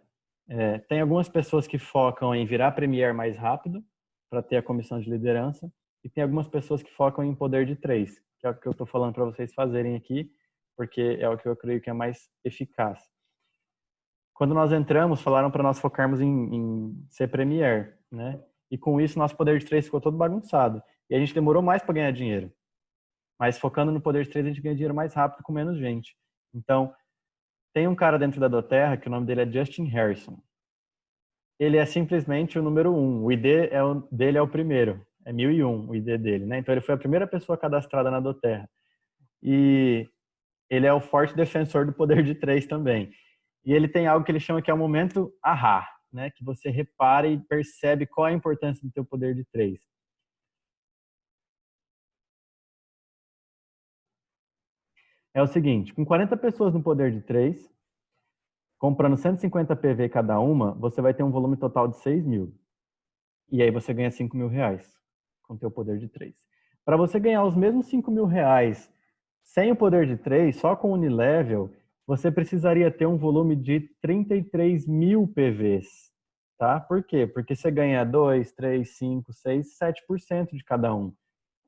tem algumas pessoas que focam em virar Premier mais rápido, para ter a comissão de liderança, e tem algumas pessoas que focam em poder de 3, que é o que eu estou falando para vocês fazerem aqui, porque é o que eu creio que é mais eficaz. Quando nós entramos, falaram para nós focarmos em ser Premier, né? E com isso, nosso poder de 3 ficou todo bagunçado. E a gente demorou mais para ganhar dinheiro. Mas focando no poder de 3, a gente ganha dinheiro mais rápido com menos gente. Então, tem um cara dentro da doTERRA que o nome dele é Justin Harrison. Ele é simplesmente o número 1. O ID dele é o primeiro. É 1001 o ID dele, né? Então, ele foi a primeira pessoa cadastrada na doTERRA. E ele é o forte defensor do poder de 3 também. E ele tem algo que ele chama que é o momento ahá, né? Que você repara e percebe qual é a importância do teu poder de 3. É o seguinte, com 40 pessoas no poder de 3, comprando 150 PV cada uma, você vai ter um volume total de 6 mil. E aí você ganha 5 mil reais com o teu poder de 3. Para você ganhar os mesmos 5 mil reais sem o poder de 3, só com o Unilevel, você precisaria ter um volume de 33 mil PVs. Tá? Por quê? Porque você ganha 2, 3, 5, 6, 7% de cada um.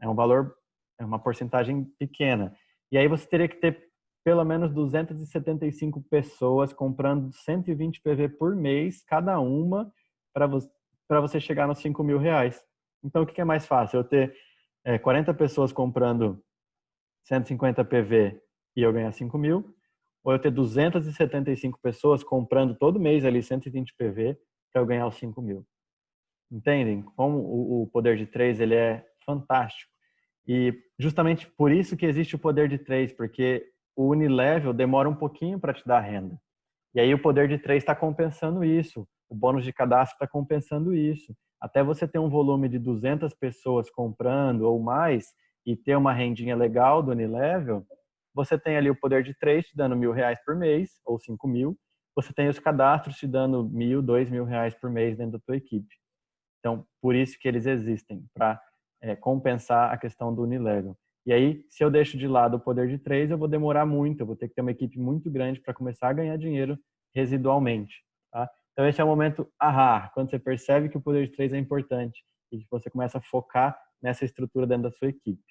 É um valor, é uma porcentagem pequena. E aí você teria que ter pelo menos 275 pessoas comprando 120 PV por mês, cada uma, para você chegar nos 5 mil reais. Então, o que é mais fácil? Eu ter 40 pessoas comprando 150 PV e eu ganhar 5 mil, ou eu ter 275 pessoas comprando todo mês ali 120 PV para eu ganhar os 5 mil. Entendem? Como o poder de 3 ele é fantástico. E justamente por isso que existe o poder de 3, porque o Unilevel demora um pouquinho para te dar renda. E aí o poder de 3 está compensando isso. O bônus de cadastro está compensando isso. Até você ter um volume de 200 pessoas comprando ou mais e ter uma rendinha legal do Unilevel, você tem ali o poder de 3 te dando R$ 1.000 por mês ou 5 mil. Você tem os cadastros te dando R$ 1.000, R$ 2.000 por mês dentro da tua equipe. Então, por isso que eles existem, para compensar a questão do Unilevel. E aí, se eu deixo de lado o poder de 3, eu vou demorar muito, eu vou ter que ter uma equipe muito grande para começar a ganhar dinheiro residualmente. Tá? Então, esse é o momento ahá, quando você percebe que o poder de 3 é importante e que você começa a focar nessa estrutura dentro da sua equipe.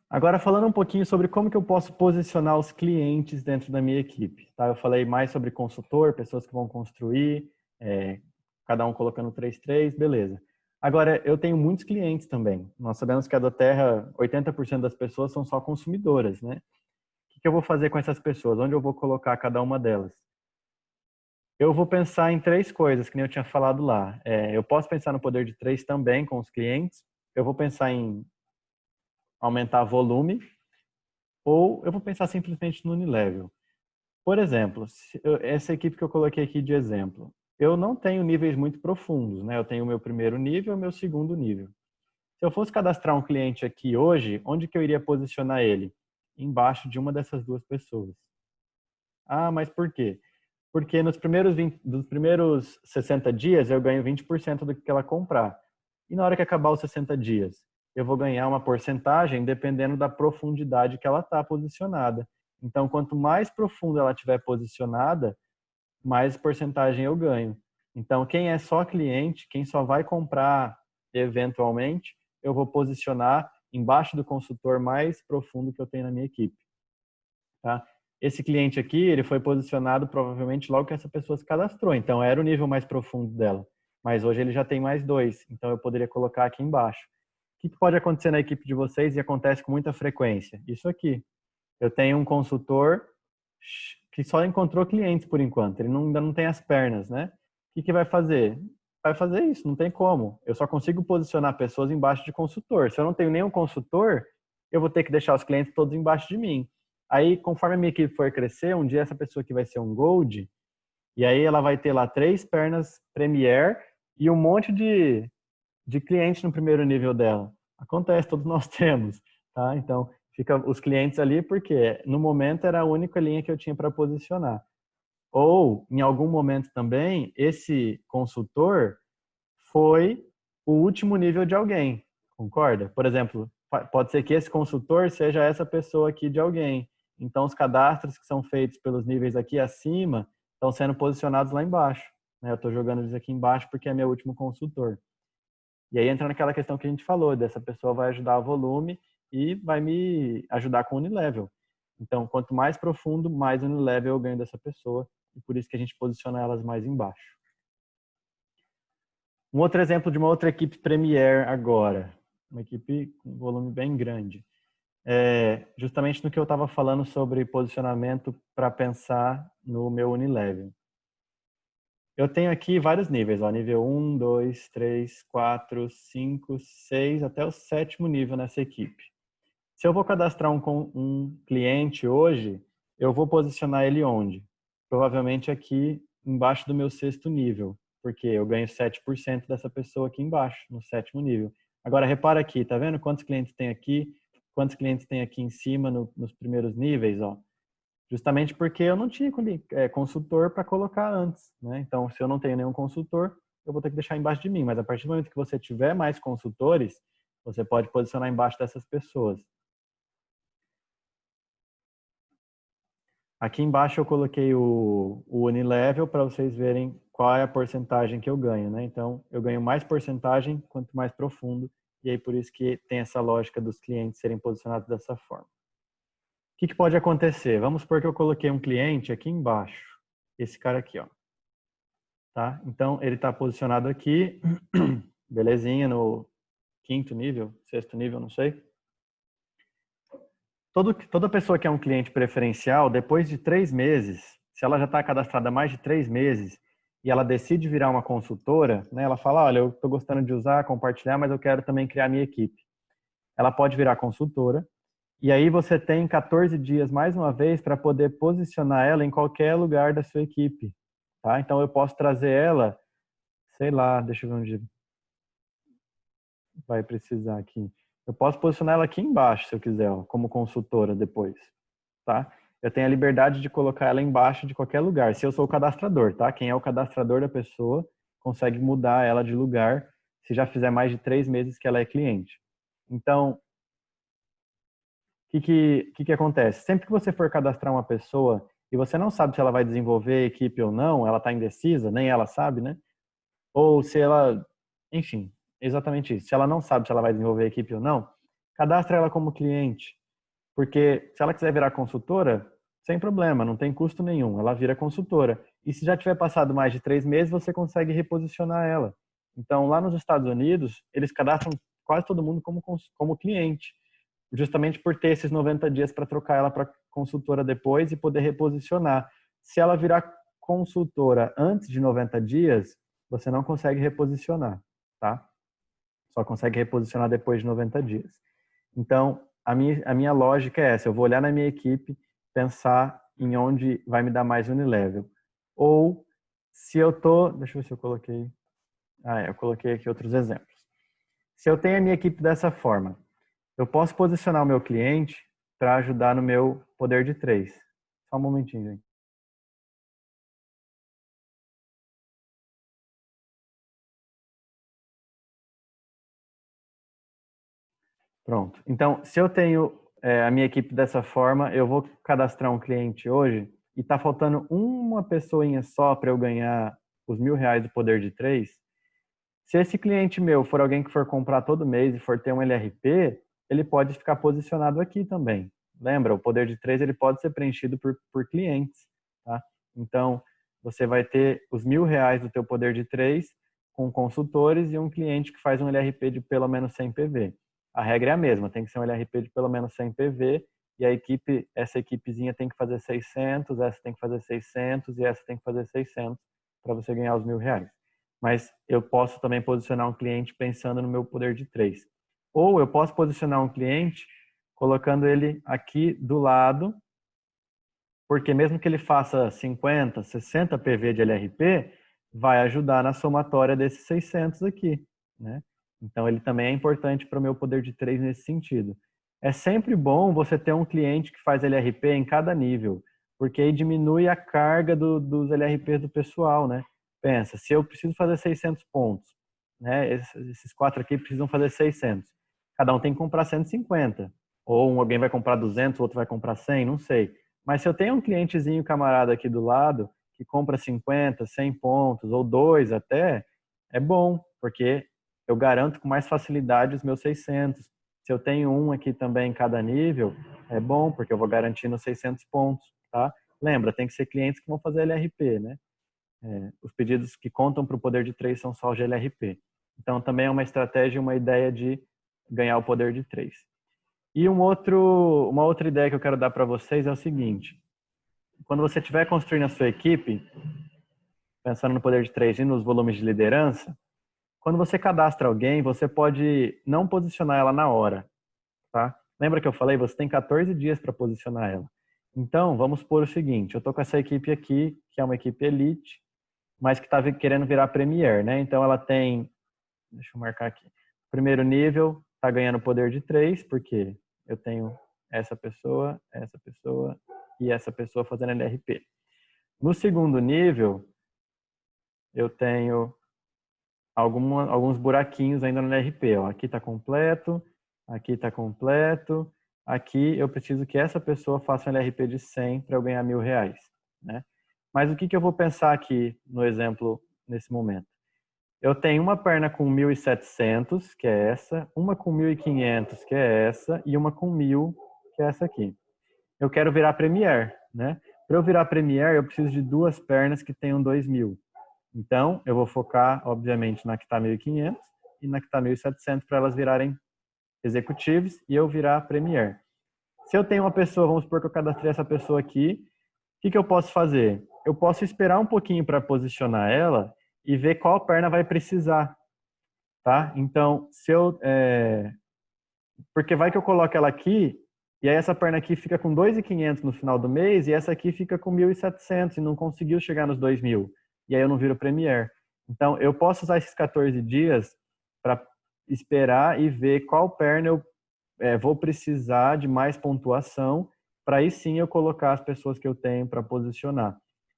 Agora, falando um pouquinho sobre como que eu posso posicionar os clientes dentro da minha equipe. Tá? Eu falei mais sobre consultor, pessoas que vão construir, cada um colocando 3-3, beleza. Agora, eu tenho muitos clientes também. Nós sabemos que a doTERRA, 80% das pessoas são só consumidoras, né? O que eu vou fazer com essas pessoas? Onde eu vou colocar cada uma delas? Eu vou pensar em 3 coisas, que nem eu tinha falado lá. Eu posso pensar no poder de 3 também com os clientes. Eu vou pensar em aumentar volume, ou eu vou pensar simplesmente no Unilevel. Por exemplo, essa equipe que eu coloquei aqui de exemplo, eu não tenho níveis muito profundos, né? Eu tenho o meu primeiro nível e o meu segundo nível. Se eu fosse cadastrar um cliente aqui hoje, onde que eu iria posicionar ele? Embaixo de uma dessas 2 pessoas. Ah, mas por quê? Porque nos primeiros 60 dias eu ganho 20% do que ela comprar. E na hora que acabar os 60 dias, eu vou ganhar uma porcentagem dependendo da profundidade que ela está posicionada. Então, quanto mais profunda ela estiver posicionada, mais porcentagem eu ganho. Então, quem é só cliente, quem só vai comprar eventualmente, eu vou posicionar embaixo do consultor mais profundo que eu tenho na minha equipe. tá? Esse cliente aqui, ele foi posicionado provavelmente logo que essa pessoa se cadastrou, então era o nível mais profundo dela. Mas hoje ele já tem mais 2, então eu poderia colocar aqui embaixo. O que pode acontecer na equipe de vocês e acontece com muita frequência? Isso aqui. Eu tenho um consultor que só encontrou clientes por enquanto, ele ainda não tem as pernas, né? O que vai fazer? Vai fazer isso, não tem como. Eu só consigo posicionar pessoas embaixo de consultor. Se eu não tenho nenhum consultor, eu vou ter que deixar os clientes todos embaixo de mim. Aí, conforme a minha equipe for crescer, um dia essa pessoa que vai ser um Gold, e aí ela vai ter lá 3 pernas Premier e um monte de clientes no primeiro nível dela. Acontece, todos nós temos, tá? Então, fica os clientes ali porque no momento era a única linha que eu tinha para posicionar. Ou, em algum momento também, esse consultor foi o último nível de alguém, concorda? Por exemplo, pode ser que esse consultor seja essa pessoa aqui de alguém. Então, os cadastros que são feitos pelos níveis aqui acima estão sendo posicionados lá embaixo, né? Eu estou jogando eles aqui embaixo porque é meu último consultor. E aí entra naquela questão que a gente falou, dessa pessoa vai ajudar o volume e vai me ajudar com o Unilevel. Então, quanto mais profundo, mais Unilevel eu ganho dessa pessoa, e por isso que a gente posiciona elas mais embaixo. Um outro exemplo de uma outra equipe Premier agora, uma equipe com volume bem grande. Justamente no que eu estava falando sobre posicionamento para pensar no meu Unilevel. Eu tenho aqui vários níveis, ó, nível 1, 2, 3, 4, 5, 6, até o 7º nível nessa equipe. Se eu vou cadastrar um cliente hoje, eu vou posicionar ele onde? Provavelmente aqui embaixo do meu 6º nível, porque eu ganho 7% dessa pessoa aqui embaixo, no 7º nível. Agora, repara aqui, tá vendo quantos clientes tem aqui, quantos clientes tem aqui em cima nos primeiros níveis, ó? Justamente porque eu não tinha consultor para colocar antes, né? Então, se eu não tenho nenhum consultor, eu vou ter que deixar embaixo de mim. Mas a partir do momento que você tiver mais consultores, você pode posicionar embaixo dessas pessoas. Aqui embaixo eu coloquei o Unilevel para vocês verem qual é a porcentagem que eu ganho, né? Então, eu ganho mais porcentagem quanto mais profundo, e aí por isso que tem essa lógica dos clientes serem posicionados dessa forma. O que pode acontecer? Vamos supor que eu coloquei um cliente aqui embaixo, esse cara aqui, ó. Tá? Então, ele está posicionado aqui, belezinha, no 5º nível, 6º nível, não sei. Toda pessoa que é um cliente preferencial, depois de 3 meses, se ela já está cadastrada há mais de 3 meses e ela decide virar uma consultora, né, ela fala, olha, eu estou gostando de usar, compartilhar, mas eu quero também criar minha equipe. Ela pode virar consultora e aí você tem 14 dias, mais uma vez, para poder posicionar ela em qualquer lugar da sua equipe. Tá? Então, eu posso trazer ela, sei lá, deixa eu ver onde vai precisar aqui. Eu posso posicionar ela aqui embaixo, se eu quiser, ó, como consultora depois, tá? Eu tenho a liberdade de colocar ela embaixo de qualquer lugar, se eu sou o cadastrador, tá? Quem é o cadastrador da pessoa consegue mudar ela de lugar se já fizer mais de 3 meses que ela é cliente. Então, o que acontece? Sempre que você for cadastrar uma pessoa e você não sabe se ela vai desenvolver equipe ou não, ela está indecisa, nem ela sabe, né? Ou se ela, enfim, exatamente isso. Se ela não sabe se ela vai desenvolver equipe ou não, cadastra ela como cliente. Porque se ela quiser virar consultora, sem problema, não tem custo nenhum, ela vira consultora. E se já tiver passado mais de 3 meses, você consegue reposicionar ela. Então, lá nos Estados Unidos, eles cadastram quase todo mundo como cliente, justamente por ter esses 90 dias para trocar ela para consultora depois e poder reposicionar. Se ela virar consultora antes de 90 dias, você não consegue reposicionar, tá? Só consegue reposicionar depois de 90 dias. Então, a minha lógica é essa, eu vou olhar na minha equipe, pensar em onde vai me dar mais Unilevel. Ou, se eu tô, deixa eu ver se eu coloquei, eu coloquei aqui outros exemplos. Se eu tenho a minha equipe dessa forma, eu posso posicionar o meu cliente para ajudar no meu poder de 3. Só um momentinho, gente. Pronto. Então, se eu tenho a minha equipe dessa forma, eu vou cadastrar um cliente hoje e está faltando uma pessoinha só para eu ganhar os R$1.000 do poder de 3. Se esse cliente meu for alguém que for comprar todo mês e for ter um LRP, ele pode ficar posicionado aqui também. Lembra, o poder de 3 ele pode ser preenchido por clientes, tá? Então, você vai ter os R$ 1.000 do teu poder de 3 com consultores e um cliente que faz um LRP de pelo menos 100 PV. A regra é a mesma, tem que ser um LRP de pelo menos 100 PV e essa equipezinha tem que fazer 600, essa tem que fazer 600 e essa tem que fazer 600 para você ganhar os R$ 1.000. Mas eu posso também posicionar um cliente pensando no meu poder de 3. Ou eu posso posicionar um cliente colocando ele aqui do lado, porque mesmo que ele faça 50, 60 PV de LRP, vai ajudar na somatória desses 600 aqui, né? Então, ele também é importante para o meu poder de 3 nesse sentido. É sempre bom você ter um cliente que faz LRP em cada nível, porque aí diminui a carga dos LRPs do pessoal, né? Pensa, se eu preciso fazer 600 pontos, né? Esses 4 aqui precisam fazer 600. Cada um tem que comprar 150. Ou alguém vai comprar 200, o outro vai comprar 100, não sei. Mas se eu tenho um clientezinho camarada aqui do lado que compra 50, 100 pontos ou 2 até, é bom, porque eu garanto com mais facilidade os meus 600. Se eu tenho um aqui também em cada nível, é bom, porque eu vou garantindo 600 pontos, tá? Lembra, tem que ser clientes que vão fazer LRP, né? Os pedidos que contam para o poder de 3 são só o GLRP. Então, também é uma estratégia, uma ideia de ganhar o poder de 3. E uma outra ideia que eu quero dar para vocês é o seguinte. Quando você estiver construindo a sua equipe, pensando no poder de 3 e nos volumes de liderança, quando você cadastra alguém, você pode não posicionar ela na hora, tá? Lembra que eu falei? Você tem 14 dias para posicionar ela. Então, vamos supor o seguinte, eu estou com essa equipe aqui, que é uma equipe elite, mas que está querendo virar Premier, né? Então, ela tem, deixa eu marcar aqui, primeiro nível, está ganhando poder de 3, porque eu tenho essa pessoa e essa pessoa fazendo LRP. No segundo nível, eu tenho alguns buraquinhos ainda no LRP. Ó. Aqui está completo, aqui está completo. Aqui eu preciso que essa pessoa faça um LRP de 100 para eu ganhar R$ 1.000. Né? Mas o que eu vou pensar aqui no exemplo nesse momento? Eu tenho uma perna com 1.700, que é essa, uma com 1.500, que é essa, e uma com 1.000, que é essa aqui. Eu quero virar Premier, né? Para eu virar Premier, eu preciso de 2 pernas que tenham 2.000. Então, eu vou focar, obviamente, na que está 1.500 e na que está 1.700 para elas virarem executivos e eu virar Premier. Se eu tenho uma pessoa, vamos supor que eu cadastrei essa pessoa aqui, o que eu posso fazer? Eu posso esperar um pouquinho para posicionar ela e ver qual perna vai precisar, tá? Então, porque vai que eu coloco ela aqui e aí essa perna aqui fica com 2.500 no final do mês e essa aqui fica com 1.700 e não conseguiu chegar nos 2.000. E aí eu não viro Premier. Então, eu posso usar esses 14 dias para esperar e ver qual perna eu vou precisar de mais pontuação para aí sim eu colocar as pessoas que eu tenho para posicionar.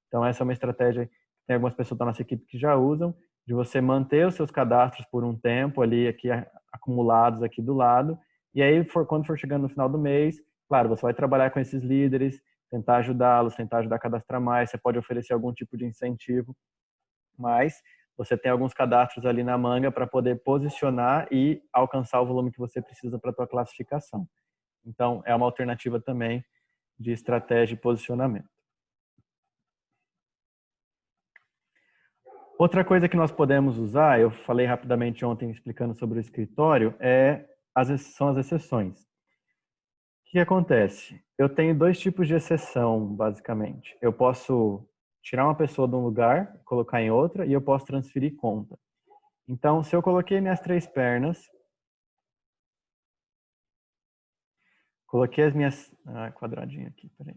Então, essa é uma estratégia que tem algumas pessoas da nossa equipe que já usam, de você manter os seus cadastros por um tempo ali aqui acumulados aqui do lado, e aí quando for chegando no final do mês, claro, você vai trabalhar com esses líderes, tentar ajudá-los, tentar ajudar a cadastrar mais, você pode oferecer algum tipo de incentivo, mas você tem alguns cadastros ali na manga para poder posicionar e alcançar o volume que você precisa para a tua classificação. Então, é uma alternativa também de estratégia e posicionamento. Outra coisa que nós podemos usar, eu falei rapidamente ontem explicando sobre o escritório, são as exceções. O que acontece? Eu tenho 2 tipos de exceção, basicamente. Eu posso tirar uma pessoa de um lugar, colocar em outra, e eu posso transferir conta. Então, se eu coloquei minhas 3 pernas, coloquei as minhas... quadradinho aqui, peraí.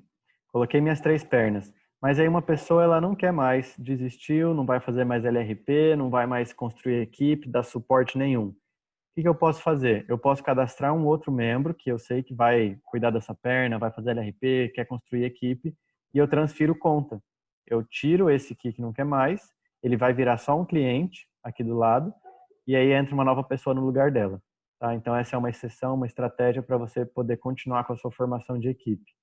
Coloquei minhas 3 pernas. Mas aí uma pessoa, ela não quer mais, desistiu, não vai fazer mais LRP, não vai mais construir equipe, dar suporte nenhum. O que eu posso fazer? Eu posso cadastrar um outro membro que eu sei que vai cuidar dessa perna, vai fazer LRP, quer construir equipe, e eu transfiro conta. Eu tiro esse aqui que não quer mais, ele vai virar só um cliente aqui do lado, e aí entra uma nova pessoa no lugar dela. Tá? Então essa é uma exceção, uma estratégia para você poder continuar com a sua formação de equipe.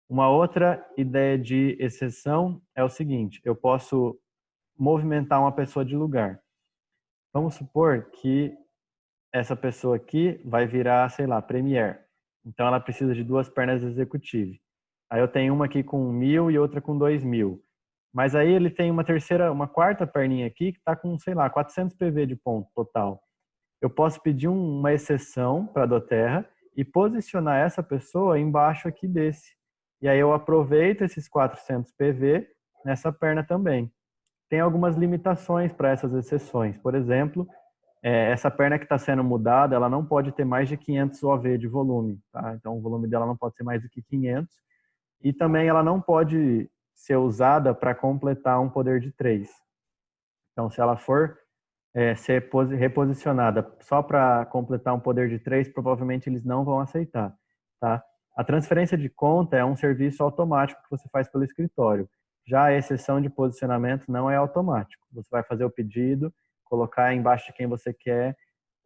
Uma outra ideia de exceção é o seguinte, eu posso movimentar uma pessoa de lugar. Vamos supor que essa pessoa aqui vai virar, sei lá, Premier. Então, ela precisa de 2 pernas executive. Aí eu tenho uma aqui com 1.000 e outra com 2.000. Mas aí ele tem uma quarta perninha aqui que está com, sei lá, 400 PV de ponto total. Eu posso pedir uma exceção para a doTERRA e posicionar essa pessoa embaixo aqui desse. E aí eu aproveito esses 400 PV nessa perna também. Tem algumas limitações para essas exceções. Por exemplo, essa perna que está sendo mudada, ela não pode ter mais de 500 OV de volume. Tá? Então, o volume dela não pode ser mais do que 500. E também ela não pode ser usada para completar um poder de 3. Então, se ela for ser reposicionada só para completar um poder de 3, provavelmente eles não vão aceitar. Tá? A transferência de conta é um serviço automático que você faz pelo escritório. Já a exceção de posicionamento não é automático. Você vai fazer o pedido, colocar embaixo de quem você quer,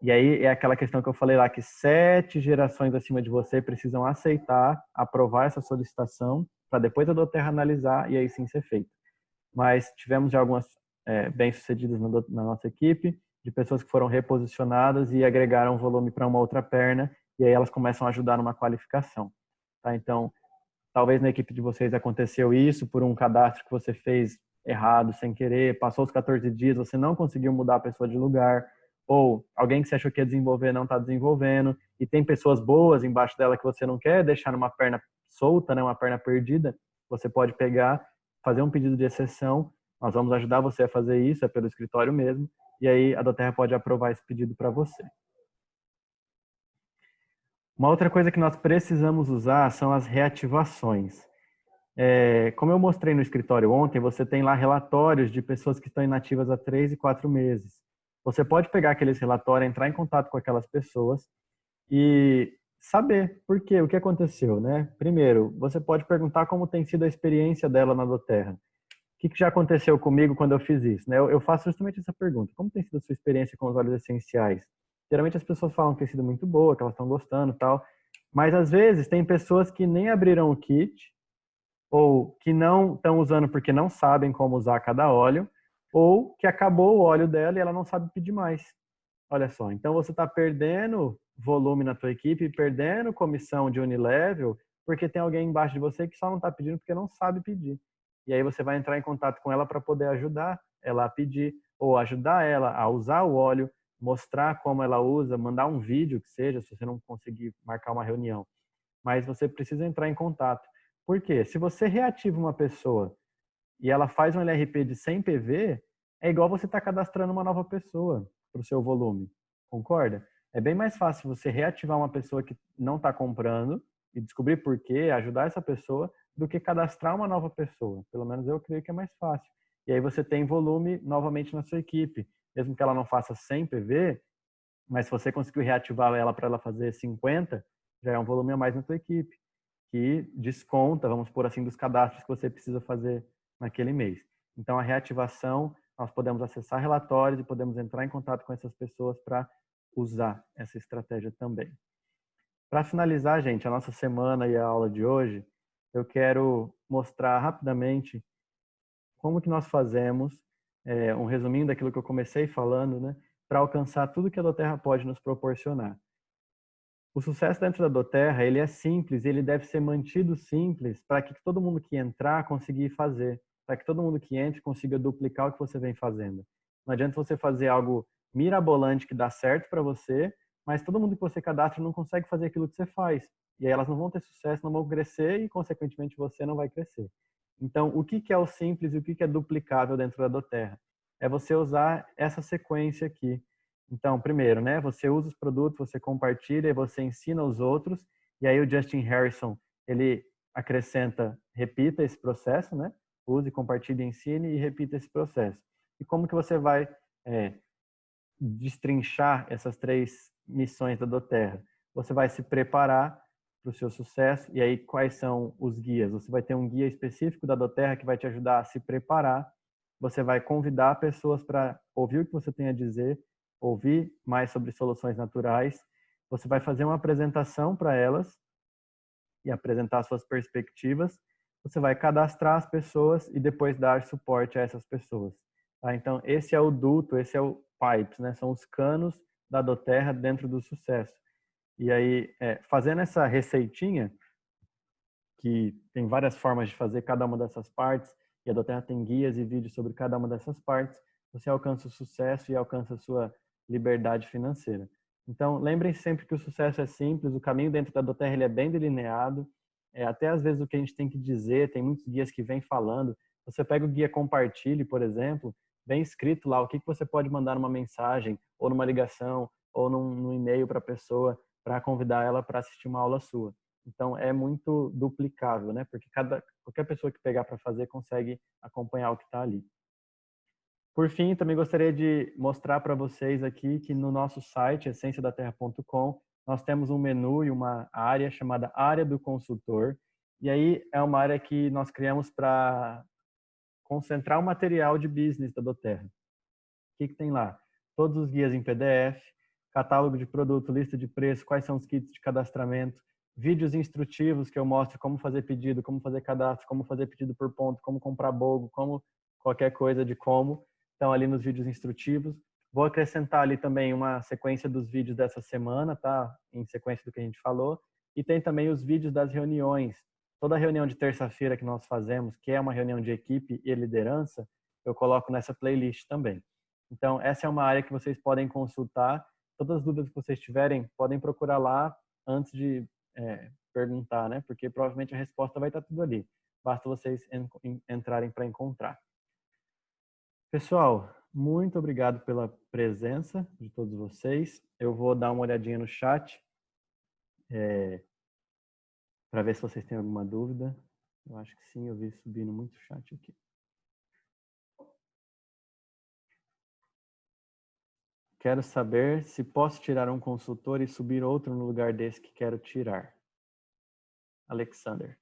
e aí é aquela questão que eu falei lá, que 7 gerações acima de você precisam aceitar, aprovar essa solicitação, para depois a doTERRA analisar e aí sim ser feito. Mas tivemos já algumas bem-sucedidas na nossa equipe, de pessoas que foram reposicionadas e agregaram volume para uma outra perna, e aí elas começam a ajudar numa qualificação. Tá? Então, talvez na equipe de vocês aconteceu isso por um cadastro que você fez errado, sem querer, passou os 14 dias, você não conseguiu mudar a pessoa de lugar, ou alguém que você achou que ia desenvolver não está desenvolvendo, e tem pessoas boas embaixo dela que você não quer deixar numa perna solta, né, uma perna perdida, você pode pegar, fazer um pedido de exceção, nós vamos ajudar você a fazer isso, é pelo escritório mesmo, e aí a doTERRA pode aprovar esse pedido para você. Uma outra coisa que nós precisamos usar são as reativações. Como eu mostrei no escritório ontem, você tem lá relatórios de pessoas que estão inativas há 3 e 4 meses. Você pode pegar aqueles relatórios, entrar em contato com aquelas pessoas e saber por quê, o que aconteceu, né? Primeiro, você pode perguntar como tem sido a experiência dela na doTERRA. O que já aconteceu comigo quando eu fiz isso, né? Eu faço justamente essa pergunta. Como tem sido a sua experiência com os óleos essenciais? Geralmente as pessoas falam que tem sido muito boa, que elas estão gostando e tal. Mas às vezes tem pessoas que nem abriram o kit ou que não estão usando porque não sabem como usar cada óleo, ou que acabou o óleo dela e ela não sabe pedir mais. Olha só, então você está perdendo volume na tua equipe, perdendo comissão de unilevel, porque tem alguém embaixo de você que só não está pedindo porque não sabe pedir. E aí você vai entrar em contato com ela para poder ajudar ela a pedir, ou ajudar ela a usar o óleo, mostrar como ela usa, mandar um vídeo que seja, se você não conseguir marcar uma reunião. Mas você precisa entrar em contato. Por quê? Se você reativa uma pessoa e ela faz um LRP de 100 PV, é igual você estar cadastrando uma nova pessoa para o seu volume. Concorda? É bem mais fácil você reativar uma pessoa que não está comprando e descobrir por quê, ajudar essa pessoa, do que cadastrar uma nova pessoa. Pelo menos eu creio que é mais fácil. E aí você tem volume novamente na sua equipe. Mesmo que ela não faça 100 PV, mas se você conseguiu reativar ela para ela fazer 50, já é um volume a mais na sua equipe, que desconta, vamos por assim, dos cadastros que você precisa fazer naquele mês. Então, a reativação, nós podemos acessar relatórios e podemos entrar em contato com essas pessoas para usar essa estratégia também. Para finalizar, gente, a nossa semana e a aula de hoje, eu quero mostrar rapidamente como que nós fazemos, um resuminho daquilo que eu comecei falando, né, para alcançar tudo que a doTERRA pode nos proporcionar. O sucesso dentro da doTERRA, ele é simples, ele deve ser mantido simples para que todo mundo que entrar consiga fazer, para que todo mundo que entre consiga duplicar o que você vem fazendo. Não adianta você fazer algo mirabolante que dá certo para você, mas todo mundo que você cadastra não consegue fazer aquilo que você faz. E aí elas não vão ter sucesso, não vão crescer e, consequentemente, você não vai crescer. Então, o que é o simples e o que é duplicável dentro da doTERRA? É você usar essa sequência aqui. Então, primeiro, né, você usa os produtos, você compartilha e você ensina os outros. E aí o Justin Harrison, ele acrescenta, repita esse processo, né? Use, compartilhe, ensine e repita esse processo. E como que você vai destrinchar essas 3 missões da doTERRA? Você vai se preparar para o seu sucesso. E aí, quais são os guias? Você vai ter um guia específico da doTERRA que vai te ajudar a se preparar. Você vai convidar pessoas para ouvir o que você tem a dizer, ouvir mais sobre soluções naturais. Você vai fazer uma apresentação para elas e apresentar suas perspectivas. Você vai cadastrar as pessoas e depois dar suporte a essas pessoas. Tá? Então, esse é o duto, esse é o pipes, né? São os canos da doTERRA dentro do sucesso. E aí, fazendo essa receitinha, que tem várias formas de fazer cada uma dessas partes, e a doTERRA tem guias e vídeos sobre cada uma dessas partes, você alcança o sucesso e alcança a sua liberdade financeira. Então, lembrem-se sempre que o sucesso é simples, o caminho dentro da doTERRA ele é bem delineado, até às vezes o que a gente tem que dizer, tem muitos guias que vêm falando. Você pega o guia Compartilhe, por exemplo, vem escrito lá o que você pode mandar numa mensagem, ou numa ligação, ou num e-mail para a pessoa, para convidar ela para assistir uma aula sua. Então, é muito duplicável, né? Porque qualquer pessoa que pegar para fazer consegue acompanhar o que está ali. Por fim, também gostaria de mostrar para vocês aqui que no nosso site, essenciadaterra.com, nós temos um menu e uma área chamada Área do Consultor. E aí é uma área que nós criamos para concentrar o material de business da doTERRA. O que tem lá? Todos os guias em PDF, catálogo de produto, lista de preço, quais são os kits de cadastramento, vídeos instrutivos que eu mostro como fazer pedido, como fazer cadastro, como fazer pedido por ponto, como comprar BOGO, como qualquer coisa de como. Então, ali nos vídeos instrutivos. Vou acrescentar ali também uma sequência dos vídeos dessa semana, tá? Em sequência do que a gente falou. E tem também os vídeos das reuniões. Toda reunião de terça-feira que nós fazemos, que é uma reunião de equipe e liderança, eu coloco nessa playlist também. Então, essa é uma área que vocês podem consultar. Todas as dúvidas que vocês tiverem, podem procurar lá antes de perguntar, né? Porque provavelmente a resposta vai estar tudo ali. Basta vocês entrarem para encontrar. Pessoal, muito obrigado pela presença de todos vocês. Eu vou dar uma olhadinha no chat para ver se vocês têm alguma dúvida. Eu acho que sim, eu vi subindo muito chat aqui. Quero saber se posso tirar um consultor e subir outro no lugar desse que quero tirar. Alexander.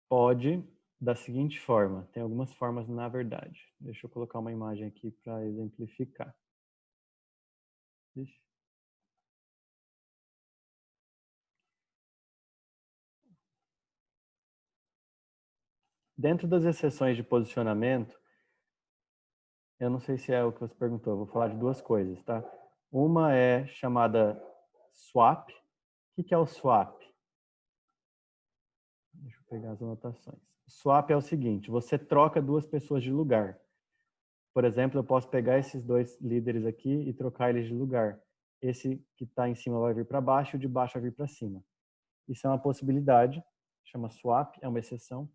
Pode, da seguinte forma. Tem algumas formas, na verdade. Deixa eu colocar uma imagem aqui para exemplificar. Ixi. Dentro das exceções de posicionamento, eu não sei se é o que você perguntou, eu vou falar de duas coisas, tá? Uma é chamada swap. O que é o swap? Deixa eu pegar as anotações. Swap é o seguinte, você troca duas pessoas de lugar. Por exemplo, eu posso pegar esses dois líderes aqui e trocar eles de lugar. Esse que está em cima vai vir para baixo e o de baixo vai vir para cima. Isso é uma possibilidade, chama swap, é uma exceção.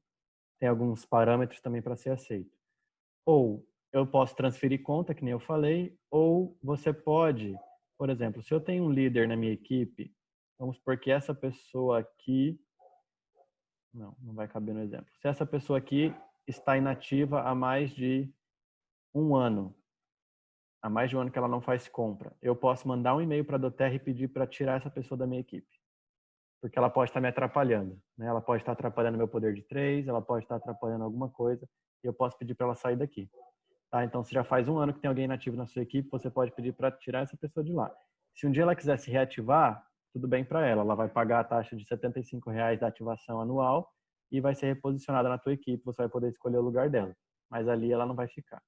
Tem alguns parâmetros também para ser aceito. Ou eu posso transferir conta, que nem eu falei, ou você pode, por exemplo, se eu tenho um líder na minha equipe, vamos supor que essa pessoa aqui, não vai caber no exemplo. Se essa pessoa aqui está inativa há mais de um ano, que ela não faz compra, eu posso mandar um e-mail para a doTERRA e pedir para tirar essa pessoa da minha equipe. Porque ela pode estar me atrapalhando, né? Ela pode estar atrapalhando meu poder de 3, ela pode estar atrapalhando alguma coisa, e eu posso pedir para ela sair daqui. Tá? Então, se já faz um ano que tem alguém inativo na sua equipe, você pode pedir para tirar essa pessoa de lá. Se um dia ela quiser se reativar, tudo bem para ela. Ela vai pagar a taxa de R$ 75 da ativação anual e vai ser reposicionada na tua equipe. Você vai poder escolher o lugar dela. Mas ali ela não vai ficar.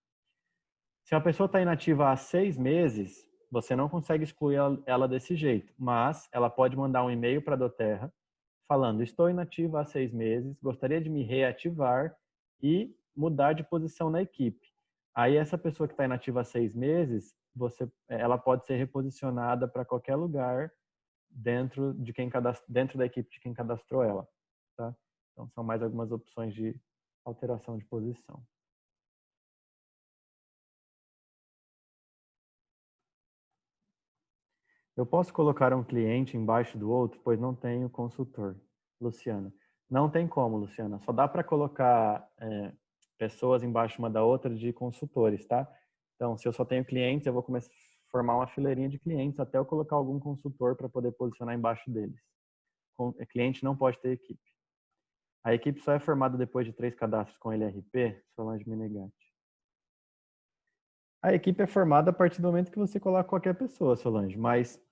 Se uma pessoa está inativa há 6 meses, você não consegue excluir ela desse jeito. Mas ela pode mandar um e-mail para a doTERRA falando: estou inativa há 6 meses, gostaria de me reativar e mudar de posição na equipe. Aí essa pessoa que está inativa há 6 meses, ela pode ser reposicionada para qualquer lugar dentro da equipe de quem cadastrou ela. Tá? Então são mais algumas opções de alteração de posição. Eu posso colocar um cliente embaixo do outro, pois não tenho consultor. Luciana. Não tem como, Luciana. Só dá para colocar pessoas embaixo uma da outra de consultores, tá? Então, se eu só tenho clientes, eu vou começar a formar uma fileirinha de clientes até eu colocar algum consultor para poder posicionar embaixo deles. Cliente não pode ter equipe. A equipe só é formada depois de 3 cadastros com LRP, Solange Menegatti. A equipe é formada a partir do momento que você coloca qualquer pessoa, Solange, mas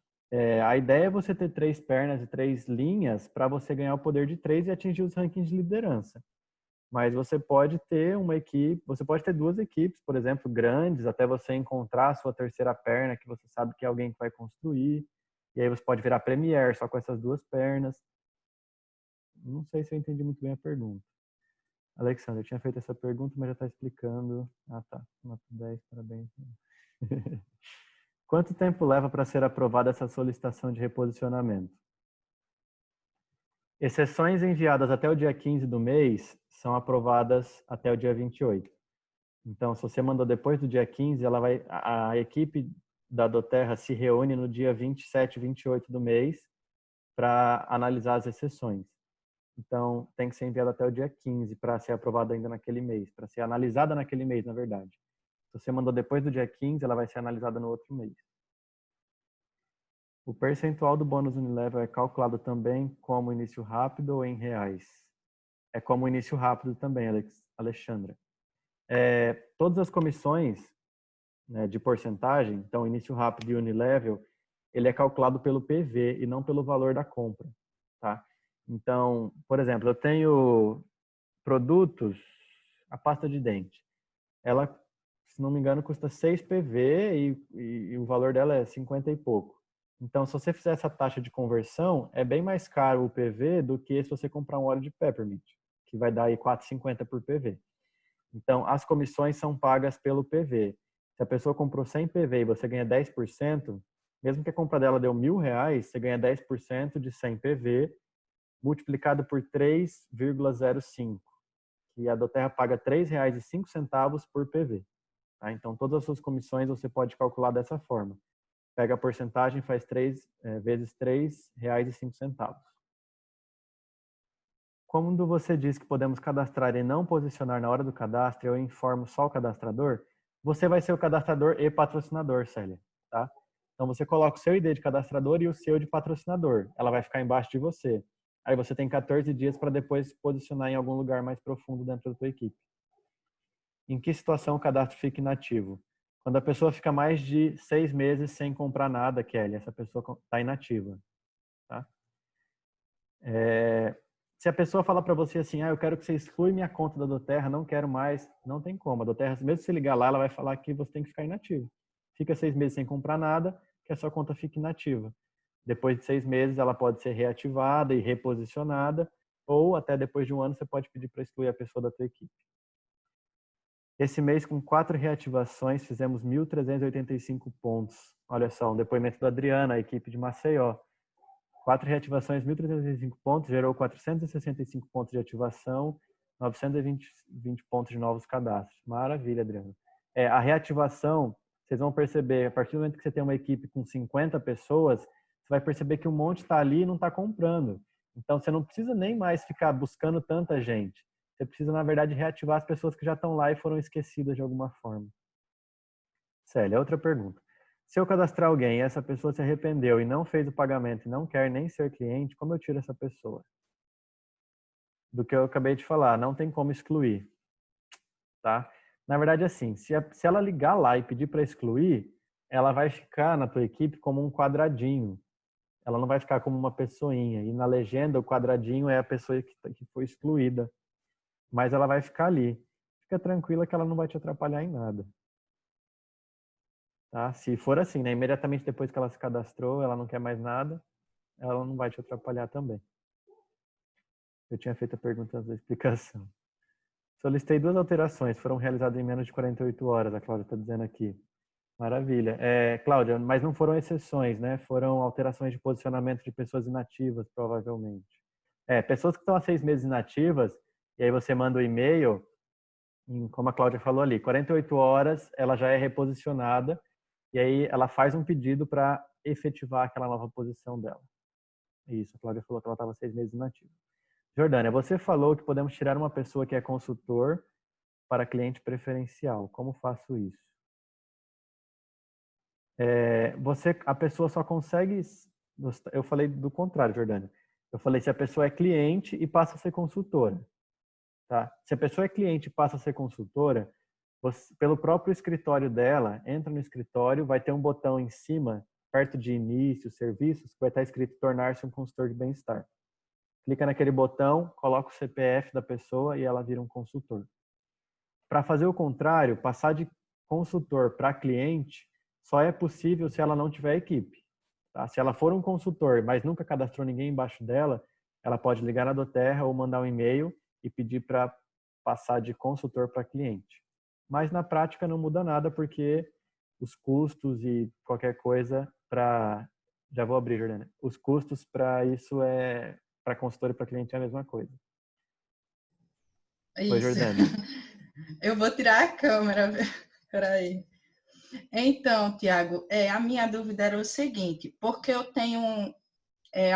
a ideia é você ter 3 pernas e 3 linhas para você ganhar o poder de 3 e atingir os rankings de liderança. Mas você pode ter uma equipe, você pode ter 2 equipes, por exemplo, grandes, até você encontrar a sua terceira perna, que você sabe que é alguém que vai construir. E aí você pode virar Premier só com essas duas pernas. Não sei se eu entendi muito bem a pergunta. Alexandre, eu tinha feito essa pergunta, mas já está explicando. Ah, tá. Nota 10, parabéns. Quanto tempo leva para ser aprovada essa solicitação de reposicionamento? Exceções enviadas até o dia 15 do mês são aprovadas até o dia 28. Então, se você mandou depois do dia 15, a equipe da Doterra se reúne no dia 27 e 28 do mês para analisar as exceções. Então, tem que ser enviado até o dia 15 para ser aprovado ainda naquele mês, para ser analisada naquele mês, na verdade. Se você mandou depois do dia 15, ela vai ser analisada no outro mês. O percentual do bônus Unilevel é calculado também como início rápido ou em reais? É como início rápido também, Alexandra. Todas as comissões, né, de porcentagem, então início rápido e Unilevel, ele é calculado pelo PV e não pelo valor da compra, tá? Então, por exemplo, eu tenho produtos, a pasta de dente, ela, se não me engano, custa 6 PV e o valor dela é 50 e pouco. Então, se você fizer essa taxa de conversão, é bem mais caro o PV do que se você comprar um óleo de peppermint, que vai dar aí 4,50 por PV. Então, as comissões são pagas pelo PV. Se a pessoa comprou 100 PV e você ganha 10%, mesmo que a compra dela deu R$1.000, você ganha 10% de 100 PV, multiplicado por 3,05, que a Doterra paga R$3,05 por PV. Tá? Então, todas as suas comissões você pode calcular dessa forma. Pega a porcentagem, faz 3 vezes R$3,05. Quando você diz que podemos cadastrar e não posicionar na hora do cadastro, eu informo só o cadastrador, você vai ser o cadastrador e patrocinador, Célia, tá? Então você coloca o seu ID de cadastrador e o seu de patrocinador. Ela vai ficar embaixo de você. Aí você tem 14 dias para depois posicionar em algum lugar mais profundo dentro da tua equipe. Em que situação o cadastro fica inativo? Quando a pessoa fica mais de 6 meses sem comprar nada, Kelly, essa pessoa está inativa, tá? Se a pessoa falar para você assim, eu quero que você exclui minha conta da Doterra, não quero mais, não tem como. A Doterra, mesmo se ligar lá, ela vai falar que você tem que ficar inativo. Fica 6 meses sem comprar nada, que a sua conta fique inativa. Depois de 6 meses, ela pode ser reativada e reposicionada, ou até depois de um ano, você pode pedir para excluir a pessoa da tua equipe. Esse mês, com 4 reativações, fizemos 1.385 pontos. Olha só, um depoimento da Adriana, a equipe de Maceió. 4 reativações, 1.365 pontos, gerou 465 pontos de ativação, 920 pontos de novos cadastros. Maravilha, Adriano. A reativação, vocês vão perceber, a partir do momento que você tem uma equipe com 50 pessoas, você vai perceber que um monte está ali e não está comprando. Então, você não precisa nem mais ficar buscando tanta gente. Você precisa, na verdade, reativar as pessoas que já estão lá e foram esquecidas de alguma forma. Célia, outra pergunta. Se eu cadastrar alguém e essa pessoa se arrependeu e não fez o pagamento e não quer nem ser cliente, como eu tiro essa pessoa? Do que eu acabei de falar, não tem como excluir, tá? Na verdade, assim, se ela ligar lá e pedir para excluir, ela vai ficar na tua equipe como um quadradinho. Ela não vai ficar como uma pessoinha. E na legenda, o quadradinho é a pessoa que foi excluída. Mas ela vai ficar ali. Fica tranquila que ela não vai te atrapalhar em nada. Tá? Se for assim, né? Imediatamente depois que ela se cadastrou, ela não quer mais nada, ela não vai te atrapalhar também. Eu tinha feito a pergunta antes da explicação. Solicitei 2 alterações, foram realizadas em menos de 48 horas, a Cláudia está dizendo aqui. Maravilha. Cláudia, mas não foram exceções, né? Foram alterações de posicionamento de pessoas inativas, provavelmente. Pessoas que estão há 6 meses inativas, e aí você manda o e-mail, como a Cláudia falou ali, 48 horas ela já é reposicionada, e aí ela faz um pedido para efetivar aquela nova posição dela. Isso, a Cláudia falou que ela estava 6 meses inativa. Jordânia, você falou que podemos tirar uma pessoa que é consultor para cliente preferencial. Como faço isso? A pessoa só consegue... Eu falei do contrário, Jordânia. Eu falei se a pessoa é cliente e passa a ser consultora. Tá? Se a pessoa é cliente e passa a ser consultora, você, pelo próprio escritório dela, entra no escritório, vai ter um botão em cima, perto de início, serviços, que vai estar escrito tornar-se um consultor de bem-estar. Clica naquele botão, coloca o CPF da pessoa e ela vira um consultor. Para fazer o contrário, passar de consultor para cliente, só é possível se ela não tiver equipe. Tá? Se ela for um consultor, mas nunca cadastrou ninguém embaixo dela, ela pode ligar na Doterra ou mandar um e-mail e pedir para passar de consultor para cliente. Mas na prática não muda nada, porque os custos e qualquer coisa para... Já vou abrir, Jordana. Os custos para isso para consultor e para cliente é a mesma coisa. Oi, Isso. Jordana. Eu vou tirar a câmera. Peraí. Então, Tiago, a minha dúvida era o seguinte, porque eu tenho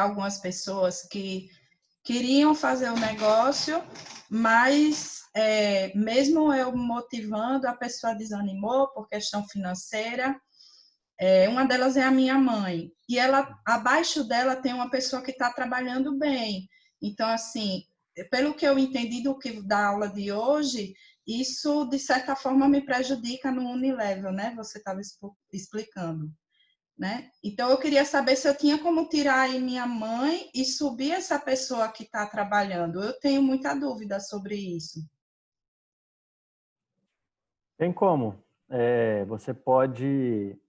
algumas pessoas que queriam fazer o negócio, mas mesmo eu motivando, a pessoa desanimou por questão financeira. Uma delas é a minha mãe, e ela, abaixo dela tem uma pessoa que está trabalhando bem. Então, assim, pelo que eu entendi da aula de hoje, isso, de certa forma, me prejudica no Unilevel, né? Você estava explicando, né? Então, eu queria saber se eu tinha como tirar aí minha mãe e subir essa pessoa que está trabalhando. Eu tenho muita dúvida sobre isso. Tem como. Você pode...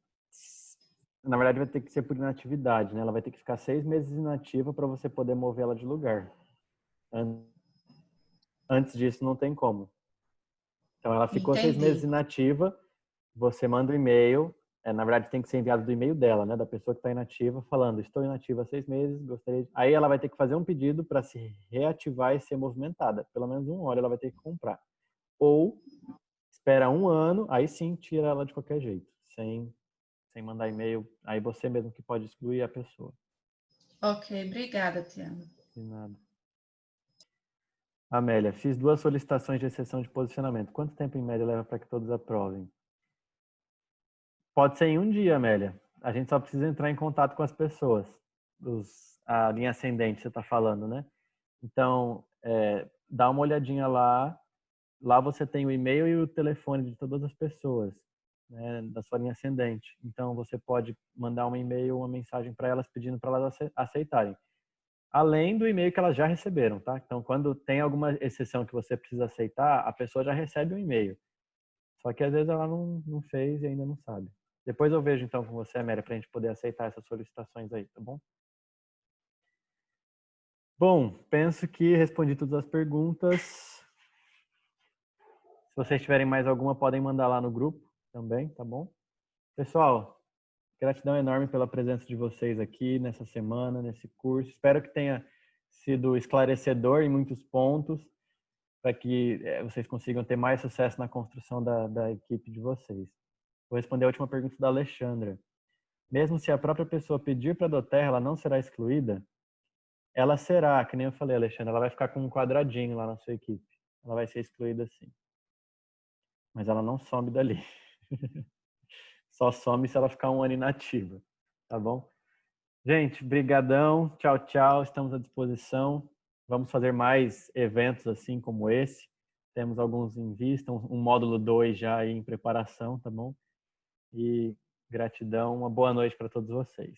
Na verdade, vai ter que ser por inatividade, né? Ela vai ter que ficar 6 meses inativa para você poder mover ela de lugar. Antes disso, não tem como. Então, ela ficou 6 meses Entendi. inativa, você manda um e-mail, na verdade, tem que ser enviado do e-mail dela, né? Da pessoa que está inativa, falando, estou inativa há 6 meses, gostaria de... Aí ela vai ter que fazer um pedido para se reativar e ser movimentada. Pelo menos um óleo ela vai ter que comprar. Ou espera 1 ano, aí sim tira ela de qualquer jeito, sem mandar e-mail. Aí você mesmo que pode excluir a pessoa. Ok, obrigada, Tiago. De nada. Amélia, fiz 2 solicitações de exceção de posicionamento. Quanto tempo em média leva para que todos aprovem? Pode ser em um dia, Amélia. A gente só precisa entrar em contato com as pessoas. A linha ascendente, você está falando, né? Então, dá uma olhadinha lá. Lá você tem o e-mail e o telefone de todas as pessoas, né, da sua linha ascendente. Então, você pode mandar um e-mail, uma mensagem para elas pedindo para elas aceitarem. Além do e-mail que elas já receberam, tá? Então, quando tem alguma exceção que você precisa aceitar, a pessoa já recebe um e-mail. Só que às vezes ela não fez e ainda não sabe. Depois eu vejo então com você, Amélia, para a gente poder aceitar essas solicitações aí, tá bom? Bom, penso que respondi todas as perguntas. Se vocês tiverem mais alguma, podem mandar lá no grupo também, tá bom? Pessoal, gratidão enorme pela presença de vocês aqui nessa semana, nesse curso. Espero que tenha sido esclarecedor em muitos pontos, para que vocês consigam ter mais sucesso na construção da equipe de vocês. Vou responder a última pergunta da Alexandra. Mesmo se a própria pessoa pedir para a Doterra, ela não será excluída? Ela será, que nem eu falei, Alexandra, ela vai ficar com um quadradinho lá na sua equipe. Ela vai ser excluída sim. Mas ela não some dali. Só some se ela ficar 1 ano inativa. Tá bom? Gente, brigadão. Tchau, tchau. Estamos à disposição. Vamos fazer mais eventos assim como esse. Temos alguns em vista, um módulo 2 já aí em preparação, tá bom? E gratidão, uma boa noite para todos vocês.